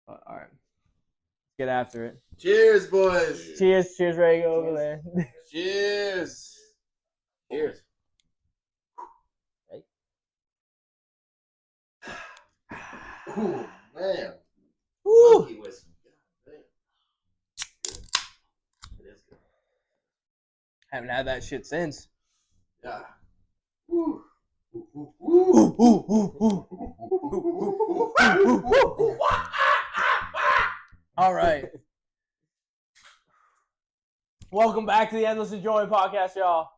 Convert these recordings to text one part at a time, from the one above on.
All right. Let's get after it. Cheers, boys. Cheers, Ray over there. Cheers. Cheers. Right? Ooh, man. Woo! Monkey whiskey. Damn. Good. It is good. Haven't had that shit since. Yeah. Woo. All right. Welcome back to the Endless Enjoyyy podcast, y'all.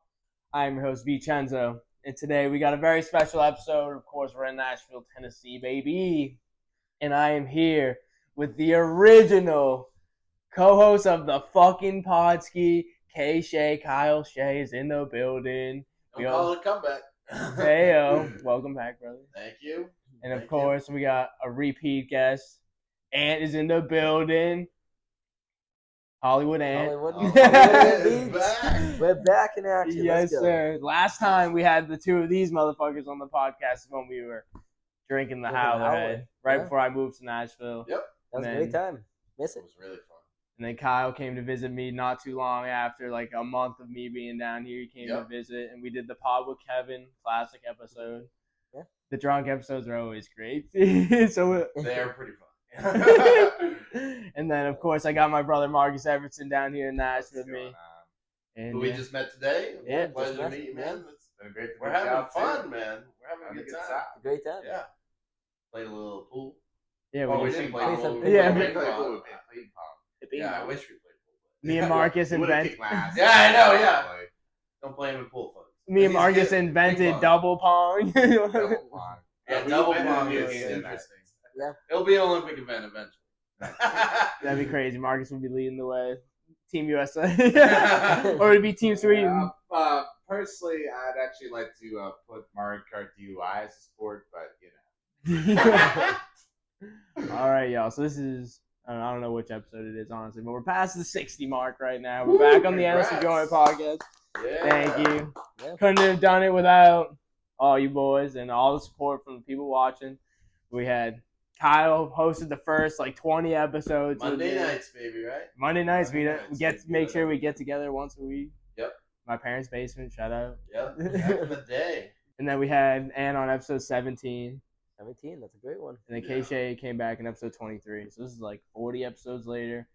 I am your host, Vincenzo, and today we got a very special episode. Of course, we're in Nashville, Tennessee, baby. And I am here with the original co-host of the fucking Podski, Shea. Kyle Shea is in the building. Don't call it a comeback. Hey, yo. Welcome back, brother. Thank you. And of course, we got a repeat guest. Ant is in the building. Hollywood Ant. Hollywood is back. We're back in action. Yes, Let's go. sir. Last time we had the two of these motherfuckers on the podcast when we were drinking the Howlerhead right before I moved to Nashville. Yep. That was a great time. Miss It it. was really fun. And then Kyle came to visit me not too long after, like a month of me being down here. He came to visit, and we did the pod with Kevin, classic episode. Yeah. The drunk episodes are always great. So They're pretty fun. And then, of course, I got my brother Marcus Everton down here in Nashville with me. And Who we just met today. Yeah, Pleasure to meet you, man. Been great to We're meet you having out, fun, too. man. We're having a good time. A great time. Yeah. Played a little pool. Yeah, Oh, we just- didn't play play pool. some We ping Yeah, played we ping played pong. pool. Ping pong. Yeah, I wish we played pool. me and Marcus We would've invented. kicked my ass. Yeah, I know, yeah. Don't play him in pool, folks. Me and He's Marcus good. invented Ping pong. double pong. Double pong. Yeah, We double invented pong a new is game in that. interesting. Yeah. It'll be an Olympic event eventually. That'd be crazy. Marcus would be leading the way. Team USA. Or it'd be Team Sweden. Personally, I'd actually like to put Mario Kart DUI as a sport, but you know. All right, y'all. So this is, I don't know which episode it is, honestly, but we're past the 60 mark right now. We're back on the Endless Congrats. Enjoyyy podcast. Yeah. Thank you. Yeah. Couldn't have done it without all you boys and all the support from the people watching. We had Kyle hosted the first 20 episodes. Monday nights, baby, right? Monday nights. We Monday nights, get make sure we get together once a week. Yep. My parents' basement. Shout out. Yep. Back in the day. And then we had Ann on episode 17. 17, that's a great one. And then Yeah. Shea came back in episode 23. So this is 40 episodes later.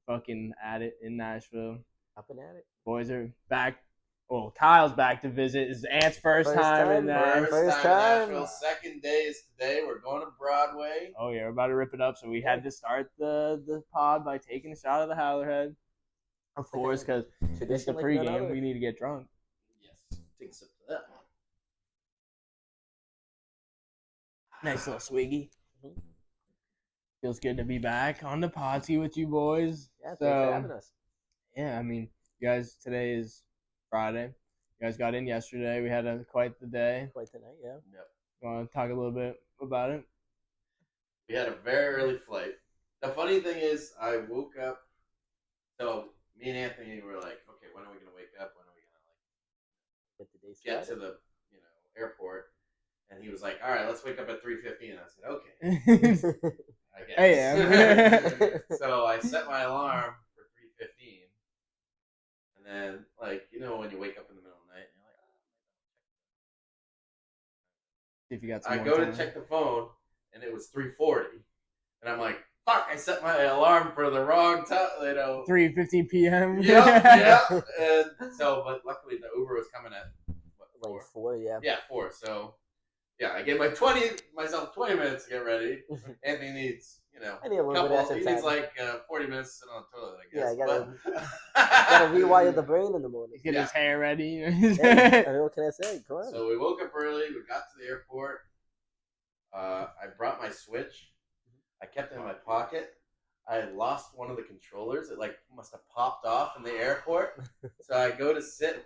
We're fucking at it in Nashville. Up and at it. Boys are back. Well, Kyle's back to visit. It's Ant's first time in time, First First time in time. Nashville. Second day is today. We're going to Broadway. Oh, yeah, we're about to rip it up. So we had to start the pod by taking a shot of the Howlerhead. Of course, because it's the Tradition like none pregame. other. We need to get drunk. Yes. Take a sip of that. Nice little swiggy. Mhm. Feels good to be back on the podsy with you boys. Yeah, thanks for having So, us. yeah, I mean, you guys, today is Friday. You guys got in yesterday. We had quite the day. Quite the night, yeah. Yep. You want to talk a little bit about it? We had a very early flight. The funny thing is, I woke up. So me and Anthony were like, okay, when are we gonna wake up? When are we gonna Get the day get started. to the airport? And he was like, all right, let's wake up at 3:15. I said, okay, I guess. Hey, So I set my alarm for 3:15, and then when you wake up in the middle of the night, and See if you got you're some like, more I go time. to check the phone, and it was 3:40, and I'm like, fuck, I set my alarm for the wrong time. 3:15 p.m. Yep. And so, but luckily the Uber was coming at what, 4? Like 4, yeah. Yeah, 4. So, yeah, I gave myself 20 minutes to get ready. Anthony needs, I need a little bit he extra needs time. 40 minutes to sit on the toilet, I Yeah, guess. gotta rewire the brain in the morning. He's getting his hair ready. Hey, I mean, what can I say? Come on. So we woke up early. We got to the airport. I brought my Switch. I kept it in my pocket. I had lost one of the controllers. It must have popped off in the airport. So I go to sit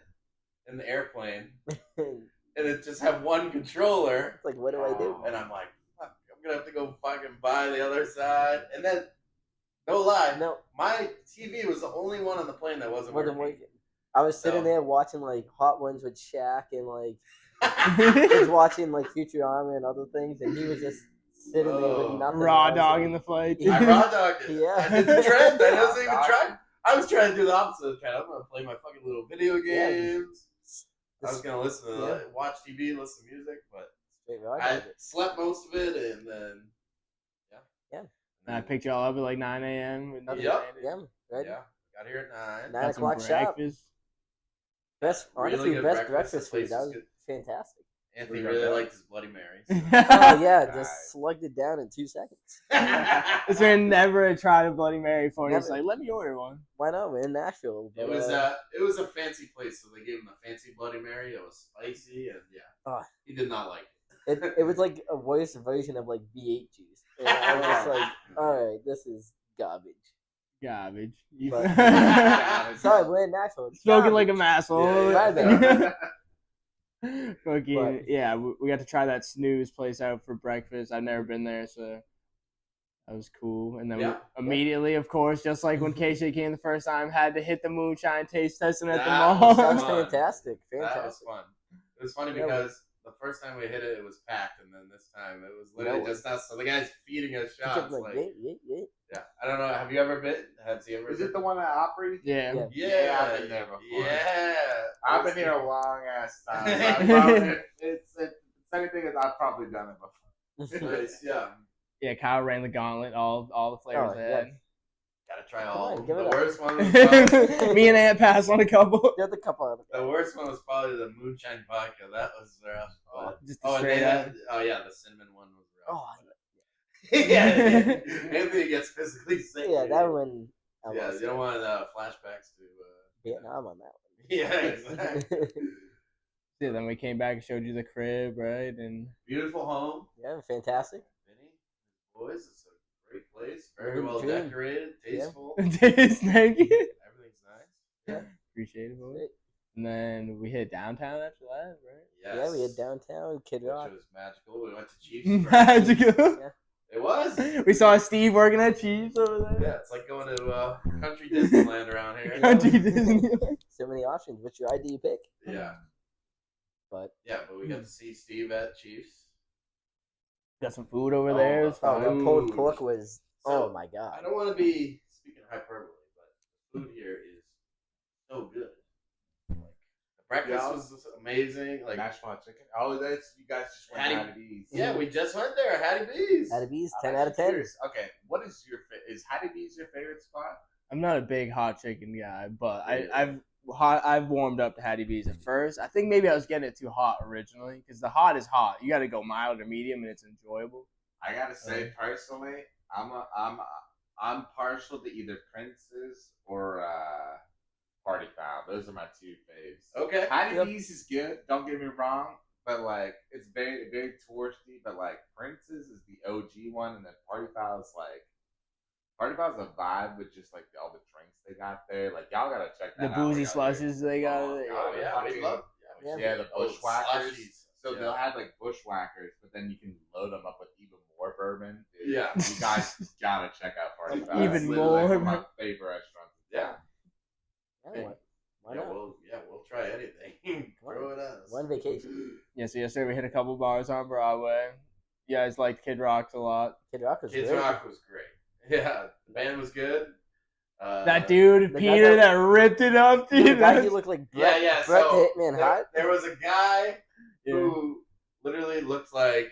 in the airplane, and it just have one controller. It's like, what do I do? And I'm like, fuck, I'm gonna have to go fucking buy the other side. And then, no lie, No, my TV was the only one on the plane that wasn't wasn't working. working. I was sitting So- there watching Hot Ones with Shaq and he was watching Futurama and other things, and he was just sitting there with Oh. nothing. Raw I was dog like, in the flight. Yeah. I raw dogged it. Yeah. I did the trend. I wasn't even Raw trying. dogged. I was trying to do the opposite of the trend. I'm gonna play my fucking little video Yeah. games. I was gonna listen to Yeah. watch TV, listen to music, but Straight raw I dogged it. slept most of it, and then And I picked y'all up at like 9 a.m. Yep. Yeah, right. Yeah, got here at 9. 9 Got some o'clock shop. breakfast. Best, Really honestly, good best breakfast. breakfast The place food. That was was good. fantastic. Anthony We got really that. liked his Bloody Marys. Oh yeah, Nice. just slugged it down in 2 seconds. Is there never tried a Bloody Mary for you? It's Never. like, let me order one. Why not? We're in Nashville. It But, was a fancy place, so they gave him a fancy Bloody Mary. It was spicy, and Ah. he did not like it was like a worse version of like V8 juice. And I was just like, all right, this is garbage. Garbage. But- it. Sorry, we're in Nashville. It's Spoken like a garbage. asshole. Yeah, yeah. Fucking But- yeah, we got to try that snooze place out for breakfast. I've never been there, so that was cool. And then we Yeah. immediately, of course, just like when Keisha came the first time, had to hit the moonshine taste testing at the That mall. was That was fun. fantastic. That was Fantastic. fun. It was funny Yeah. because the first time we hit it, it was packed, and then this time it was literally No. just us. So the guy's feeding us He kept shots. like, Like, yeah. yeah, I don't know. Have you ever been? Has he ever? Is been? it the one that operated? Yeah. Yeah. Yeah, I've been there before. Yeah, I've been here a long ass time. I probably, it's anything that I've probably done it before. Nice, yeah. Yeah, Kyle ran the gauntlet, all the flavors Oh, they yeah. had. Gotta try Come all. on, of them. give it The up. worst one was probably, Me and Aunt passed on a couple. The other couple of the worst one was probably the moonshine vodka. That was rough. But, Just oh, and straight they up. had, oh yeah, the cinnamon one was rough. Oh, yeah, Anthony gets physically sick. yeah, dude. that one. I Yeah, lost you don't want flashbacks to. Vietnam on that Yeah, exactly. one. Yeah, then we came back and showed you the crib, right? And Beautiful home, Yeah, fantastic. Vinny, boys. It's a great place. Very Living the well dream. decorated, tasteful. thank you. Everything's nice. Yeah. Appreciate it, boy. Great. And then we hit downtown after that, right? Yes. Yeah, we had downtown Kid which Rock. was magical. We went to Chiefs. for Magical. Yeah. It was. We saw Steve working at Chiefs over there. Yeah, it's like going to country Disneyland around here. Country Disney. So many options. Which ride do you pick? Yeah, But but we got to see Steve at Chiefs. Got some food over Oh, there. the It's oh, fine. that pulled Food. pork was. So, Oh my god. I don't want to be speaking hyperbole, but the food here is so good. Like the breakfast Yeah. was amazing. Like Nashville chicken. Oh, that's you guys just went Hattie- out of these. yeah, we just went there. Hattie B's. Hattie B's, I'm 10 out of actually 10. curious. Okay, what is is Hattie B's your favorite spot? I'm not a big hot chicken guy, but Yeah. I've warmed up to Hattie B's at first. I think maybe I was getting it too hot originally because the hot is hot. You got to go mild or medium, and it's enjoyable. I gotta say personally, I'm partial to either Prince's or Party Foul. Those are my two faves. Okay. Hattie Yep. B's is good. Don't get me wrong, but like it's very very touristy. But like Prince's is the OG one, and then Party Foul is like Party Foul's a vibe with just like all the drinks they got there. Like y'all gotta check that The out. boozy when y'all there. slushes they got. Oh, there. Oh yeah, we fucking- love. Yeah. Yeah, the Oh, bushwhackers. slushies. So Yeah. they'll have like bushwhackers, but then you can load them up with even more bourbon. Dude, Yeah. you guys gotta check out Party Foul. Even It's literally, like, more. one of my favorite restaurants. Yeah. Yeah, why Yeah, not? we'll try anything. Throw it at us. One vacation. Yeah, so yesterday we hit a couple bars on Broadway. You guys liked Kid Rock's a lot. Kid Rock was Kids great. Rock was great. Yeah, the band was good. That dude, the guy Peter, that- that ripped it up, The dude. guy That's- he looked like Yeah, Brett, yeah. Brett So the Hitman Hart. there was a guy Yeah. who literally looked like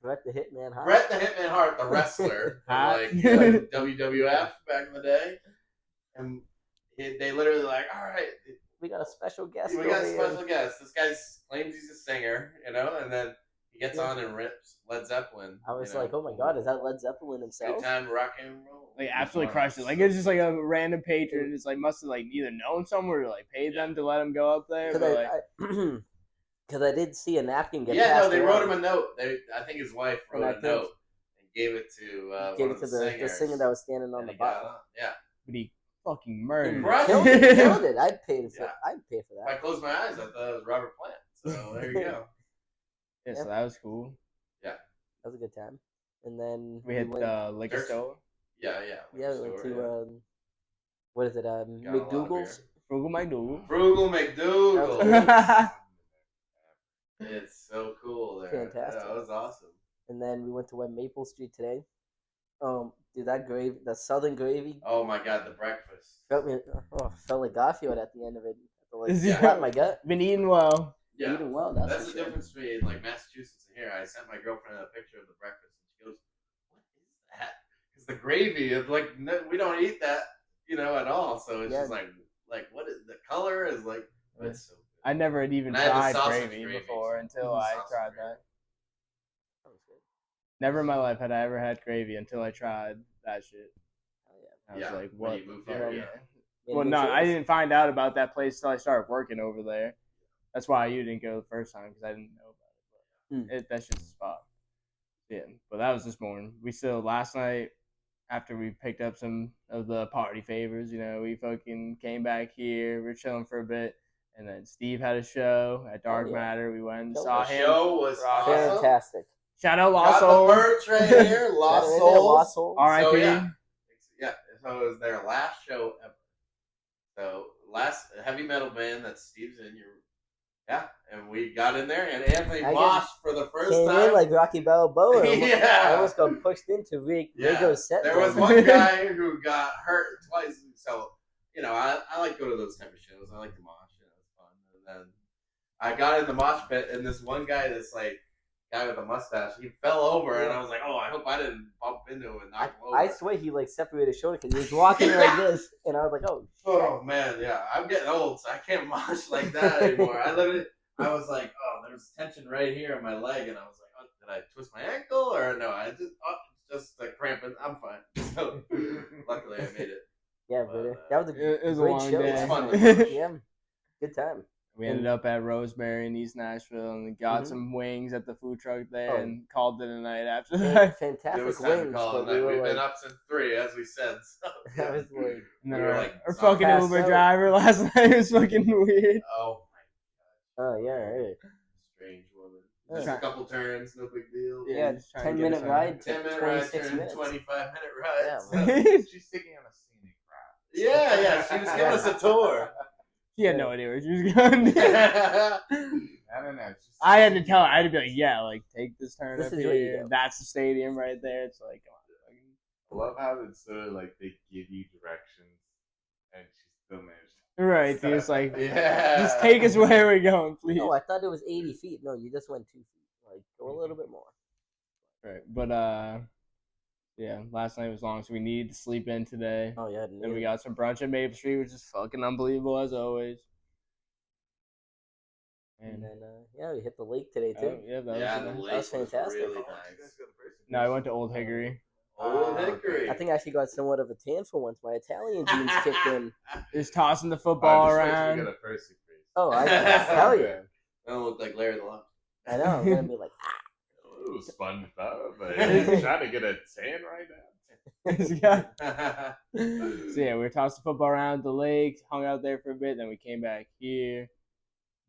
Brett the Hitman Hart. Brett the Hitman Hart, the wrestler from Hot. like WWF back in the day, and they literally like, all right, We got a special guest. we got a over here. special guest. This guy claims he's a singer, and then he gets on and rips Led Zeppelin. I was like, oh my god, is that Led Zeppelin Good himself? time rock and roll. Like absolutely crushed it. Like it's just like a random patron. It's like must have like either known someone or like paid them to let him go up there. But like, Because I did see a napkin get Yeah, passed no, they around. wrote him a note. I think his wife And I wrote a think- note and gave it to Gave one it of to the the singers. singer that was standing on and the he got bar. on. Yeah. but he fucking He murdered. Right. killed it. He killed it. I'd pay for. Yeah. I'd pay for If I that. closed my eyes, I thought it was Robert Plant. So there you go. Yeah, so that was cool. That was a good time. And then We hit went, liquor There's- store. Yeah. yeah, we went Store, to yeah. what is it? Got a lot of McDougal's. beer. Frugal my dude. Frugal That McDougal. was It's so cool there. Fantastic. Yeah, that was awesome. and then we went to Maple Street today. Dude, that gravy, the Southern gravy, Oh my god, the breakfast. felt like Garfield at the end of it. Like, Is he- flat in my gut. Been eating well. Yeah, Eating well. that's for the sure. difference between like Massachusetts and here. I sent my girlfriend a picture of the breakfast, and she goes, "What is that?" Because the gravy is like we don't eat that, at all. So it's Yeah. just like what is the color is like? It's so good. I never had even And I had the tried sausage gravy gravy, before too. until The I sausage tried gravy. that. Never in my life had I ever had gravy until I tried that shit. Oh, yeah. I was Yeah, like, when what? you moved the here, fuck? yeah. Well, no, I didn't find out about that place till I started working over there. That's why you didn't go the first time because I didn't know about it. But that's just a spot. Yeah, but that was this morning. We still last night after we picked up some of the party favors. We fucking came back here. We were chilling for a bit, and then Steve had a show at Dark yeah. Matter. We went and The saw The him. show was awesome. Fantastic. Shout out Lost Got the Souls. merch right here, Lost Right there, Souls. Lost Souls. R.I.P. So yeah. So it was their last show ever. So last heavy metal band that Steve's in. And we got in there, and Anthony I moshed for the first Came time. in like Rocky Balboa. Yeah. I almost got pushed into Rigo's set. There was then. one guy who got hurt twice. So I like to go to those type of shows. I like to mosh. It's fun. And then I got in the mosh pit, and this one guy, this like guy with a mustache, he fell over, and I was like, oh, I hope I didn't bump into him and knock him over. I swear he like separated his shoulder because he was walking like this, and I was like, oh. Oh man, yeah, I'm getting old, so I can't mosh like that anymore. I was like, oh, there's tension right here in my leg, and I was like, oh, did I twist my ankle or no? I just cramping. I'm fine. So luckily I made it. Yeah, brother. That was a It was a great long show. day. It's fun to mosh. Yeah, good time. We ended up at Rosemary in East Nashville and got some wings at the food truck there and called it a night after that. Fantastic It was time to wings, call it but a night. we We've were been like, up since 3, as we said. So, that was like, And then We were our, like, our sorry. fucking Passed Uber out. driver last night was fucking weird. oh my oh yeah, right. strange woman. Yeah. Just a couple turns, no big deal. Yeah, just trying to 10 get us minute on. ride. 10 minute ride 26 turned minutes. 25-minute ride. Yeah, So- She's taking on a scenic route. yeah, she was giving us a tour. She had no idea where she was going. I don't know. I had to tell her. I had to be like, yeah, like take this turn This up is where you here. go. That's the stadium right there. It's like, come on. I love how it's sort of like they give you directions and she still managed. Right, dude. It's like, Yeah. just take us where we're going, please. Oh, I thought it was 80 feet. No, you just went 2 feet. Like, go a little bit more. Right, but yeah, last night was long, so we needed to sleep in today. Oh yeah. Then we got some brunch at Maple Street, which is fucking unbelievable as always. And then yeah, we hit the lake today too. yeah, that Yeah, was the nice. lake was fantastic. really You nice. guys go to Percy? No, I went to Old Hickory. Old Hickory. I think I actually got somewhat of a tan for once. My Italian genes kicked in. Just tossing the Oh, football just wait till we around. go to Percy, please. Oh, I hell yeah. I don't look like Larry the Lump. I know. I'm gonna be like, Ooh, SpongeBob. But trying to get a tan right now. So yeah, we were tossing football around the lake, hung out there for a bit, then we came back here,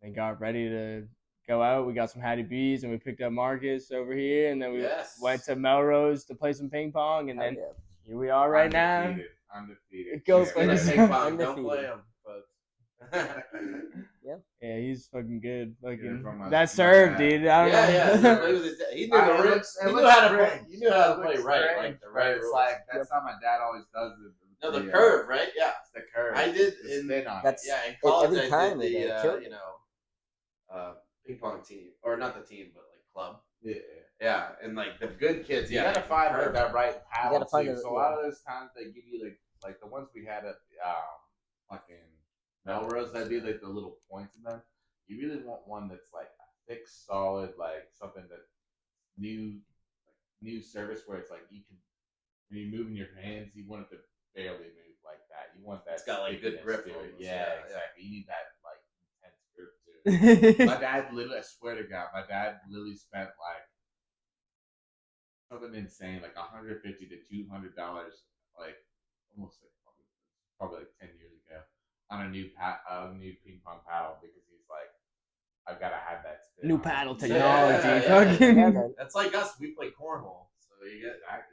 and got ready to go out. We got some Hattie B's, and we picked up Marcus over here, and then we Yes. went to Melrose to play some ping pong, and hell then yeah. here we are right now. Undefeated. It goes Just like gonna this. ping pong, don't Undefeated. play him, folks. Yeah, he's fucking good. Fucking from my- that my serve, dad. dude. I don't Yeah, know. yeah. He knew the It rim. looks- it He knew looks how to play. strange. You knew how to It play looks right, strange, like the but right it's rules. like that's how my dad always does it. No, the curve, right? Yeah. It's the curve. I did The in spin on it. That's in college. every I time did they the killed ping pong team, or not the team, but like club. Yeah. Yeah, and like the good kids. You Yeah, gotta find like that right paddle gotta find too. the- So a lot of those times they give you like the ones we had at fucking Melrose that do like the little points in them. You really want one that's like a thick, solid, like something that new service where it's like you can when you're moving your hands, you want it to barely move like that. You want that. It's got, like, good stickiness grip to it. almost. Yeah, Yeah, exactly. You need that like intense grip too. My dad literally, I swear to God, my dad literally spent like something insane, like $150 to $200, like almost like probably like 10 years ago, on a new ping pong paddle because he's like, I've got to have that spin. New on it." paddle Yeah, technology. yeah, fucking. Yeah, man. That's like us. We play cornhole, so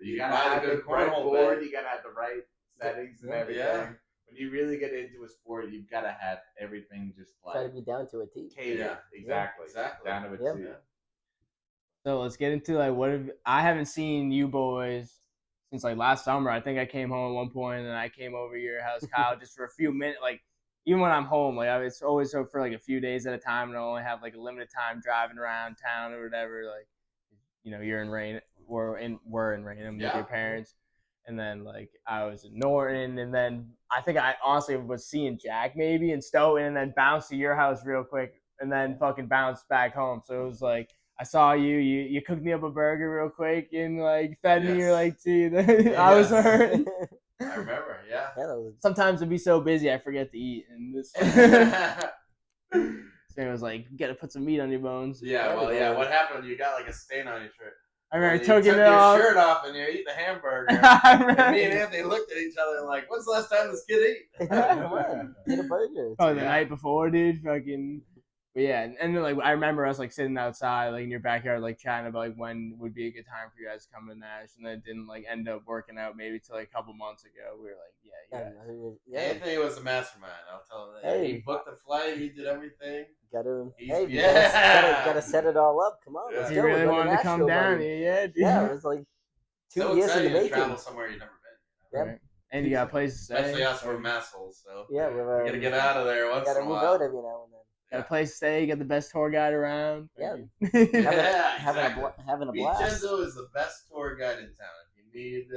You gotta buy have the the good right cornhole board. bed. You gotta have the right settings and Yeah. everything. Yeah. When you really get into a sport, you've gotta have everything just Try to like be down to a T. catered. Yeah. Exactly. Exactly. Down to a Yeah. T. So let's get into like I haven't seen you boys since like last summer. I think I came home at one point and I came over to your house, Kyle, just for a few minutes. Like even when I'm home, like it's always so for like a few days at a time, and I only have like a limited time driving around town or whatever. Like you're in Rain, we're in Raynham with your parents, and then like I was in Norton, and then I think I honestly was seeing Jack maybe in Stoughton, and then bounced to your house real quick, and then fucking bounced back home. So it was like. I saw you cooked me up a burger real quick and like fed me. You're like, gee, I was hurt. I remember, yeah. Sometimes it'd be so busy I forget to eat, and this. So it was like, you gotta put some meat on your bones. Yeah, well, yeah. What happened? You got like a stain on your shirt. I remember you took your off. shirt off and you're eating the hamburger. And me and Anthony looked at each other and like, when's the last time this kid ate? Come on, get a burger. Oh, the night before, dude. Fucking. But yeah, and then like I remember us like sitting outside like in your backyard like chatting about like when would be a good time for you guys to come to Nash, and then it didn't like end up working out maybe till like a couple months ago. We were like, yeah. Anthony was the mastermind. I'll tell him that. Hey. He booked the flight. He did everything. Gotta set it all up. Come on, let's he go. really wanted to come down here, dude. Yeah, it was like 2 years in the making. Travel somewhere you've never been. Right. And you got a place to stay. Especially us, we're massholes, so yeah, we're gotta get out of there once in a while. Gotta move out every now and then. Got a place to stay. You got the best tour guide around. Yeah, exactly. Having a blast. Vincenzo is the best tour guide in town. If you need,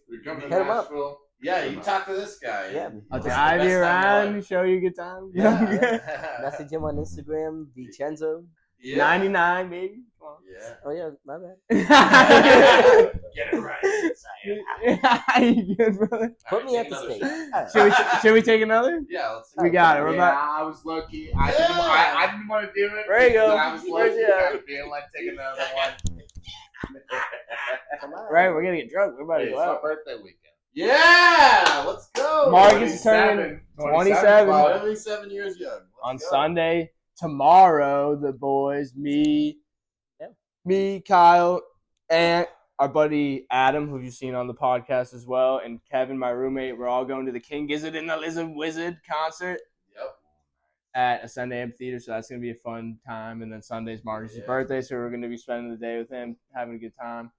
we come to Hit 'em up. Nashville. Yeah, you talk to this guy. Yeah, I'll drive you around, show you a good time. Yeah. Message him on Instagram, Vincenzo. Yeah. 99, baby. Come on. Yeah. Oh yeah, my bad. Get it right. You good, brother? Put me Alright, at the take stage. another shot. Alright. Should we take another? Yeah, let's We got it. We're about. I was lucky. I didn't want to do it. There you go. But I was Where's lucky. it at? Kind of feeling like taking another one. Come on. Right, we're gonna get drunk. We're about to It's go my out. birthday weekend. Yeah, let's go. Marcus is turning 27 27 years young. Let's on go. Sunday. Tomorrow, the boys, me, Kyle, and our buddy Adam, who you've seen on the podcast as well, and Kevin, my roommate, we're all going to the King Gizzard and the Lizard Wizard concert Yep. at a Sunday Amphitheater, so that's going to be a fun time. And then Sunday's Marcus' birthday, so we're going to be spending the day with him, having a good time.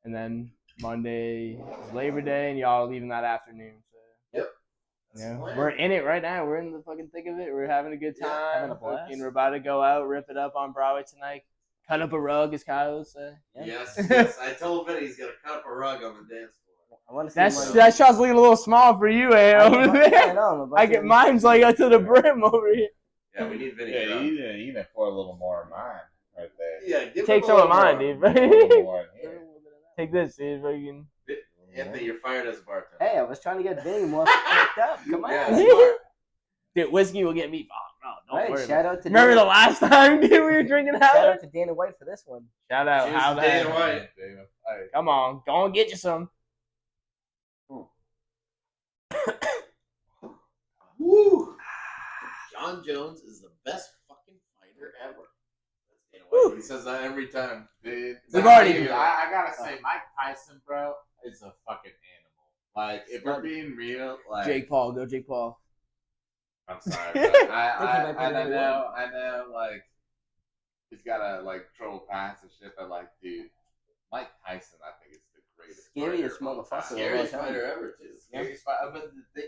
And then Monday is Labor Day, and y'all are leaving that afternoon. So. Yep. Yeah, we're in it right now. We're in the fucking thick of it. We're having a good time. Yeah, having a blast. We're about to go out, rip it up on Broadway tonight. Cut up a rug, as Kyle would say. Yeah. Yes. I told Vinny he's gonna cut up a rug on the dance floor. I want to see That shot's looking a little small for you, over there. I know. I get mine's like up to the brim over here. Yeah, we need Vinny. Yeah, you even pour a little more of mine right there. Yeah, give Take him some a of little mine, more. dude. A little more in here. Take this, dude. Fucking. Anthony, you're fired as a bartender. Hey, I was trying to get Vinny more fucked up. Come on. Yeah, smart. Dude, whiskey will get me. Oh, no, don't worry. Right, shout out to Remember Dana, the last time, dude, we were drinking shout out? out to Dana White for this one. Shout out. Cheers How to that? Dana White. Come on, go and get you some. Woo! John Jones is the best fucking fighter ever. That's Dana White. He says that every time. Dude, We've already- I gotta say, Mike Tyson, bro, is a fucking animal. Like, if we're being real, like Jake Paul, go Jake Paul. I'm sorry, bro. I know, like he's gotta like trouble pass and shit, but like, dude, Mike Tyson, I think is the greatest. Scariest fighter of all time. motherfucker. Scariest fighter ever, too. Scariest fighter, but dude,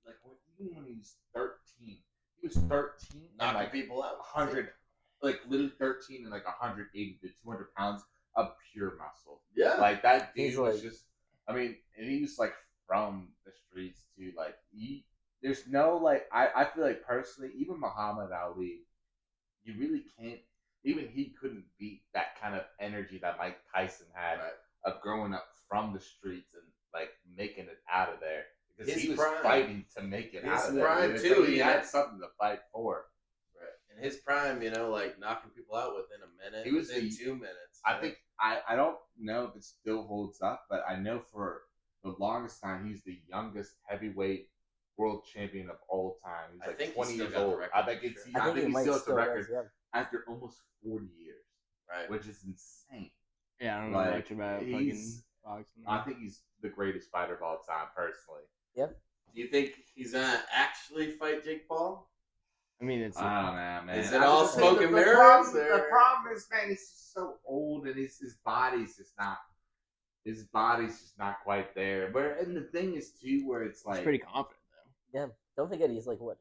like even when he was 13, he was 13 and Knocking like people out. 100, like literally 13 and like 180 to 200 pounds of pure muscle. Yeah. Like that dude He's was like- just, I mean, and he was like from the streets too. Like there's no like, I feel like personally, even Muhammad Ali, you really can't. Even he couldn't beat that kind of energy that Mike Tyson had of growing up from the streets and like making it out of there. Because His he was prime. fighting to make it His out of there. prime, It's too, like he yeah. had something to fight for. Right. In his prime, like knocking people out within a minute. He was within the- 2 minutes. I think I don't know if it still holds up, but I know for the longest time he's the youngest heavyweight world champion of all time. He's I like think 20 he's still years got the old. record I think for it's sure. I think he might still has the still record is, yeah. after almost 40 years, Right. which is insane. Yeah, I don't know Like, much about fucking he's- boxing. I think he's the greatest fighter of all time, personally. Do you think he's gonna actually fight Jake Paul? I mean, it's I don't know, man. Is it all just smoke think and the mirrors, The or- problem is, man, he's just so old, and his body's just not. His body's just not quite there. But and the thing is too, where it's like, he's pretty confident though. Yeah, don't forget he's like what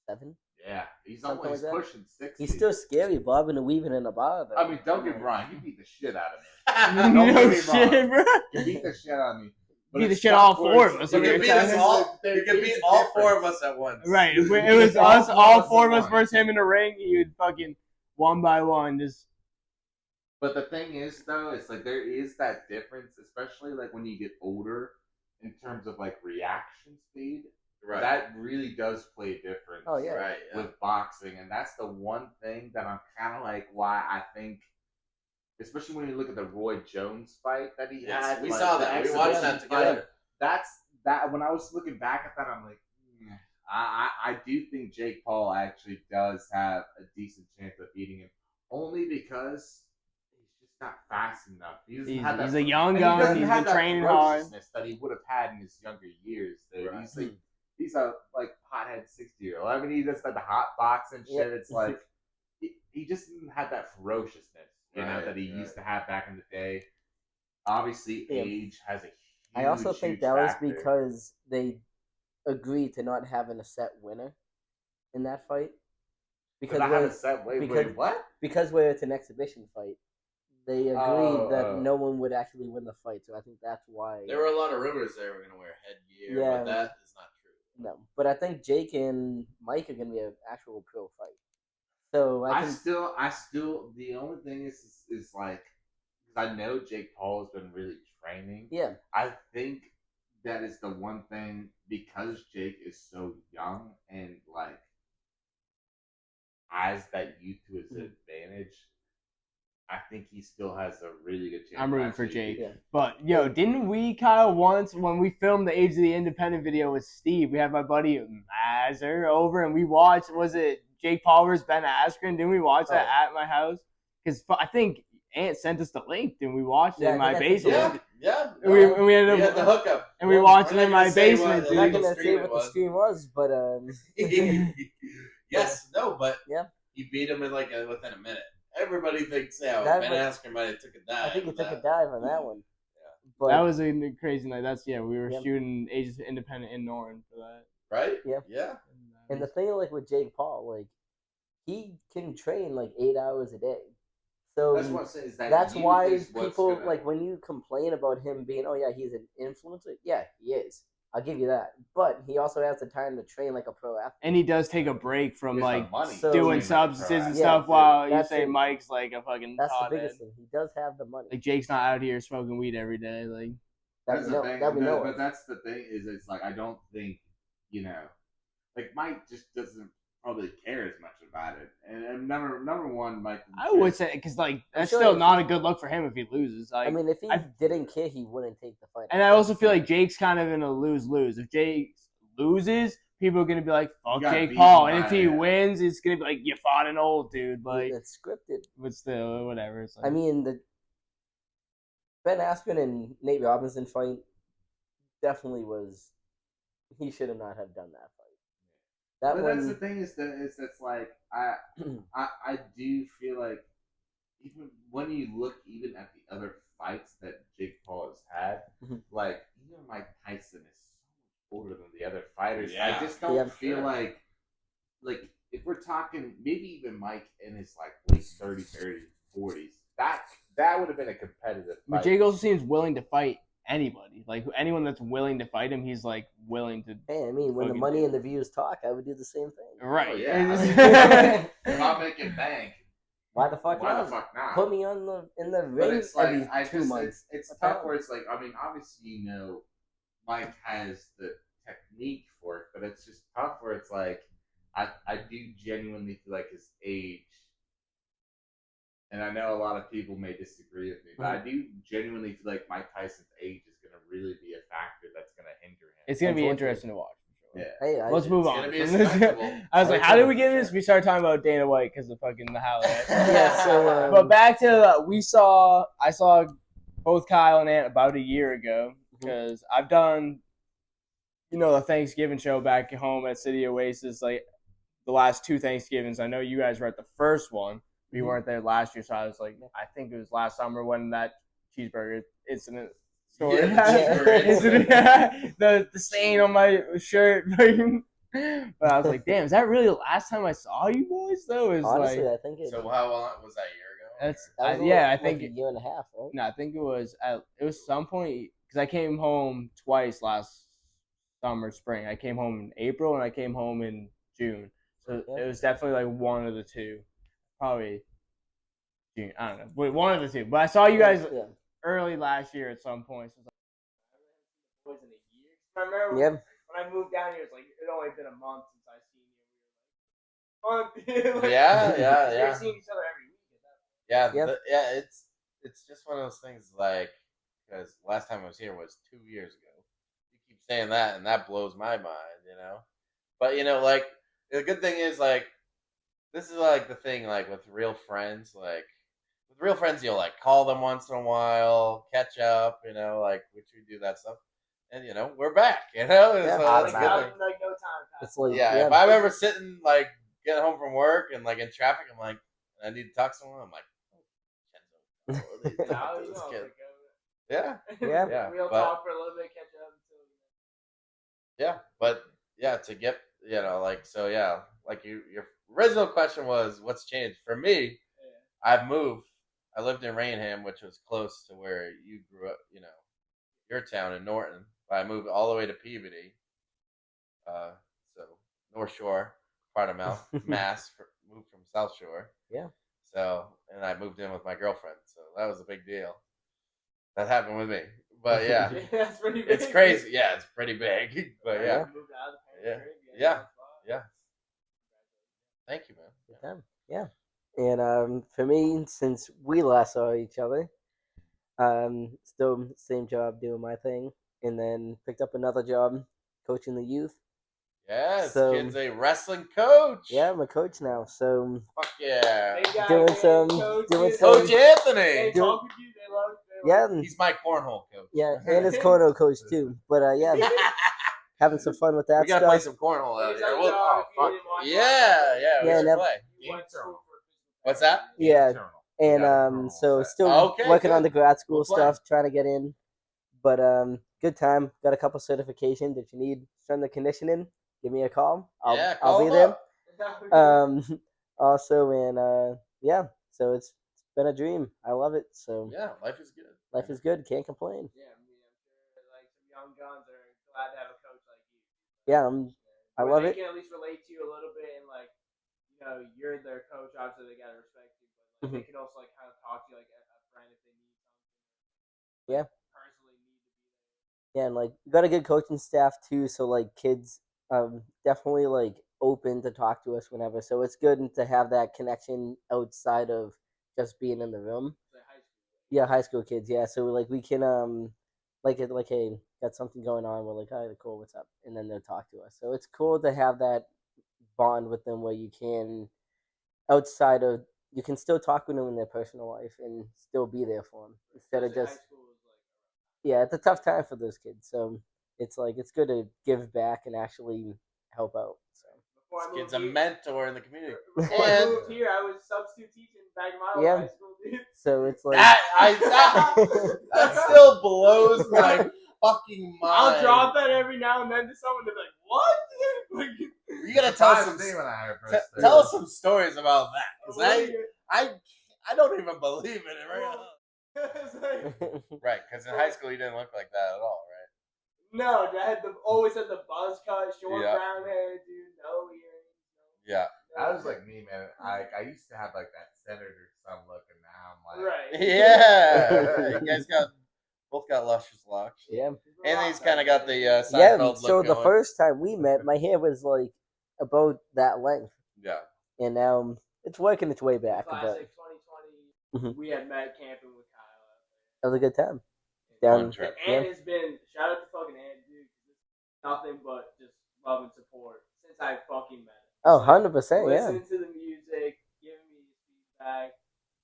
57. yeah, he's Something almost like that. pushing 60. He's still scary, bobbing and weaving in a bar. Though. I mean, don't get me wrong. He beat the shit out of me. No Don't get me shit, wrong. bro. He beat the shit out of me. But Beat the it's shit tough all where four it's- of us. You Look can at beat your us time. all. There You can is beat a all 4 of difference. us at once. Right. If it All was four us, of all us 4 of at us once. versus him in the ring, you'd fucking one by one just. But the thing is, though, it's like there is that difference, especially like when you get older, in terms of like reaction speed. Right. That really does play a difference. Oh, yeah. Right. Yeah. With boxing, and that's the one thing that I'm kind of like why I think, especially when you look at the Roy Jones fight that he Yes, had. we like, saw the that. We watched that exhibition fight, together. That's that. When I was looking back at that, I'm like, I do think Jake Paul actually does have a decent chance of beating him, only because he's just not fast enough. He doesn't have that, He's a young and he gun. doesn't He's have been that training hard. ferociousness that he would have had in his younger years. Dude. Right. He's a like hothead 60-year-old. I mean, he just had the hot box and shit. Yeah. It's like he just didn't have that ferociousness, you know, Right, that he right. used to have back in the day. Obviously, Yeah. age has a huge. I also think huge that was factor. because they agreed to not having a set winner in that fight. Because I have a set. Wait, because- what? Because where it's an exhibition fight, they agreed Oh, that oh. no one would actually win the fight. So I think that's why. There were a lot of rumors they were going to wear headgear, Yeah. but that is not true. No, but I think Jake and Mike are gonna be an actual pro fight. So I I can. still. The only thing is like, because I know Jake Paul has been really training. Yeah, I think that is the one thing, because Jake is so young and like has that youth to his advantage. I think he still has a really good chance. I'm rooting of for actually Jake. beating Yeah. But yo, didn't we kind of once when we filmed the Age of the Independent video with Steve? We had my buddy Mazur over, and we watched. Was it Jake Paul versus Ben Askren? Didn't we watch that at my house? Because I think Aunt sent us the link, and we watched it Yeah, in I my think that's basement. Yeah. And we ended We had up the hookup. and we Yeah, watched we're it in not my gonna say basement, what- I'm not legal dude. gonna say stream what it the was. stream was, but Yes, no, but Yeah. he beat him in like within a minute. Everybody thinks, yeah, That Ben was- Askren might have took a dive. I think he with took that. a dive on that one. Yeah. But that was a crazy night. That's we were Yep. shooting Age of the Independent in Norton for that. Right? Yeah. Yeah. and the thing like with Jake Paul, like he can train like 8 hours a day. So That's what I'm saying. Is that that's youth why is what's people gonna- like when you complain about him being, oh yeah, he's an influencer. Yeah, he is. I'll give you that. But he also has the time to train like a pro athlete. And he does take a break from There's the like money so- to doing train like a substances pro and athlete, stuff too. while you That's say it. Mike's like a fucking That's the pothead. biggest thing. He does have the money. Like Jake's not out here smoking weed every day. Like That's the thing. that we know But of. that's the thing is, it's like I don't think, you know, like Mike just doesn't probably care as much about it. And number one, Mike. I would say because like that's sure still if- not a good look for him if he loses. Like, I mean, if he I- didn't care, he wouldn't take the fight. and I also feel like Jake's kind of in a lose-lose. If Jake loses, people are gonna be like, "Fuck gotta Jake beat Paul," him and if by he it. wins, it's gonna be like, "You fought an old dude." Like, it's scripted. but still, whatever. It's like, I mean, the Ben Askren and Nate Robinson fight definitely was. He should have not have done that fight. That But one, that's the thing is that it's like I do feel like even when you look even at the other fights that Jake Paul has had, Mhm. like even Mike Tyson is so much older than the other fighters. Yeah. I just don't Yeah, feel sure. like if we're talking maybe even Mike in his like late 30s, 40s, that would have been a competitive but fight. Jake also seems willing to fight anybody. Like anyone that's willing to fight him, he's like willing to. hey, I mean, when the fucking money do and the views talk, I would do the same thing. Right. Oh, yeah. Why If I'm making bank, the fuck why not? the fuck not? Put me in the But ring it's like every 2 months. it's What tough the where it's like, I mean, obviously you know Mike has the technique for it, but it's just tough where it's like I do genuinely feel like his age, and I know a lot of people may disagree with me, but I do genuinely feel like Mike Tyson's age is going to really be a factor that's going to hinder him. It's gonna be Unfortunately. interesting to watch. For sure. Yeah. Hey, Let's move It's on. gonna be a from this. spectacle. I was like, how did we get in this? We started talking about Dana White because of fucking the highlight. Yeah, so, but back to I saw both Kyle and Ant about a year ago because I've done, the Thanksgiving show back at home at City Oasis like the last 2 Thanksgivings. I know you guys were at the first one. We Mhm. weren't there last year, so I was like, I think it was last summer when that cheeseburger incident story. Yeah, the happened. cheeseburger the stain on my shirt. But I was like, damn, is that really the last time I saw you boys? Though is Honestly, like, I think it. So how long was that, a year ago? that's That was yeah. I like think a year and a half, right? no, I think it was some point because I came home twice last summer, spring. I came home in April and I came home in June. So Yeah. it was definitely like one of the two, probably June. I don't know, but one of the two. But I saw you guys Yeah. early last year at some point. So it was like, boys in a year. I remember Yeah. when I moved down here, it's like it only been a month since I seen you. Month. Like, Yeah. We're seeing each other every week. Yeah, Yep. it's just one of those things. Like, because last time I was here was 2 years ago. You keep saying that, and that blows my mind, you know. But like the good thing is like this is like the thing like with real friends, like with real friends you'll like call them once in a while, catch up, like which we do that stuff, and we're back, Yeah, so it's a good automatic. thing. Like no time. It's like Yeah, if I'm ever sitting like getting home from work and like in traffic, I'm like I need to talk to someone. I'm like. I need to talk to this kid. Yeah. Yeah. Real but- talk for a little bit, catch up. Yeah, but to get like so like your original question was what's changed for me. I've moved. I lived in Rainham, which was close to where you grew up. Your town in Norton. But I moved all the way to Peabody. So North Shore, part of Mass. Moved from South Shore. Yeah. So and I moved in with my girlfriend. So that was a big deal. That happened with me. But yeah. That's pretty big. It's crazy. Yeah, it's pretty big. But yeah. Moved out of the Yeah. parents' crib, Yeah. nice spot. Yeah. Thank you, man. Good time. Yeah. And for me, since we last saw each other, still same job doing my thing, and then picked up another job coaching the youth. Yeah, this So- kid's a wrestling coach. Yeah, I'm a coach now, so Fuck yeah. Big guy, Doing man, some- coach, doing dude. some- Coach Anthony. They talk with you. They love you. yeah, He's my cornhole coach. yeah, and his Kono coach too. But yeah, having some fun with that We gotta play stuff. some cornhole out He's here. like, Well, "Dog, if you fuck. didn't watch Yeah, we Yeah, should never- play. You went to school for What's that? Yeah, Internal. and Yeah, internal so set. still Okay, working on good. the grad school We'll play. stuff, trying to get in. But good time. Got a couple certifications. If you need strength and conditioning, give me a call. I'll call be him there. up. Also, and yeah, so it's been a dream. I love it. So Yeah, life is good. life is good. Can't complain. Yeah, I mean, I'm sure like some young guns are glad to have a coach like you. Yeah, I Where love they it. can at least relate to you a little bit, and like, you're their coach. Obviously, they gotta respect you, but like, they can also like kind of talk to you like a friend if they need something. Yeah. Personally need to be there. Yeah, and like got a good coaching staff too. So like kids, definitely like open to talk to us whenever. So it's good to have that connection outside of just being in the room. It's like high school. Yeah, high school kids. Yeah, so like we can like hey, got something going on. We're like, all right, cool, what's up? And then they'll talk to us. So it's cool to have that bond with them where you can outside of you can still talk with them in their personal life and still be there for them instead of Especially just high school is like. yeah, it's a tough time for those kids. So it's like it's good to give back and actually help out. So Before I This moved kid's a here- mentor in the community. Before I And moved here, I was substitute teaching back in my old Yeah. high school, dude. so it's like that still blows my fucking mind. I'll drop that every now and then to someone. They're like, "What?" Like, You gotta tell Surprised some. me when I heard first there. Tell us some stories about that, because what are you- I don't even believe in it right now. It's like, Right, because in high school you didn't look like that at all, right? no, I had always had the buzz cut, short Yeah. brown hair, dude. No earrings. Yeah. That was like me, man. I used to have like that senator son look, and now I'm like, right. Yeah. You guys both got luscious locks. yeah. And he's kind of got the Seinfeld Yeah, look so the going. first time we met, my hair was like about that length, Yeah. and now it's working its way back. But Classic 2020. Mhm. We had met camping with Kyle. that was a good time. Fun Down, trip. And Ant has been, shout out to fucking Ant, dude. Nothing but just love and support since I fucking met him. oh, It's like, 100%, yeah. listening to the music, giving me feedback,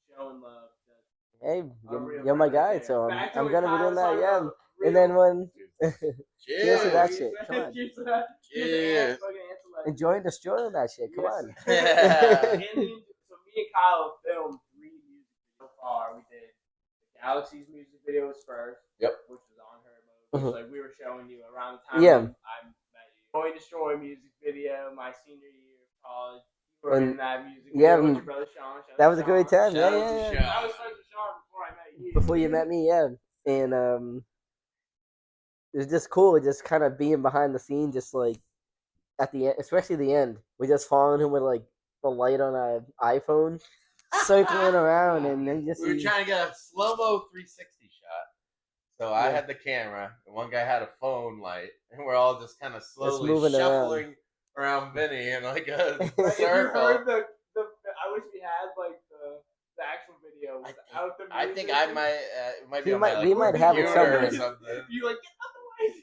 showing love. Hey, A real you're my friend right guy, there. so Back to I'm what gonna be Kyle doing was that, talking yeah. about, And then real- when Dude, Cheers to that shit. Come on. Cheers to that. Cheers. Enjoy and destroy on that shit. Come on. So me and Kyle filmed 3 music videos so far. We did the Galaxy's music video was first. Yep. Which was on her mode. Mhm. Like we were showing you around the time Yeah. I met you. Enjoy Destroy music video, my senior year of college. You were in that music video with your brother Sean. That was a great time. Shout out Yeah, to yeah, Shea. yeah. I was friends with Sean before I met you. Before you met me, yeah. And it was just cool, just kind of being behind the scene, just like at the end, especially the end. We just following him with like the light on our iPhone, circling around, and then just We were trying to get a slow-mo 360 shot. So I had the camera, and one guy had a phone light, and we're all just kind of slowly moving shuffling around Vinny in like a If you circle. heard the I wish we had like the actual video without the music. I think I might. It might be We on my, might- like, we might have it computer or somewhere. something. You like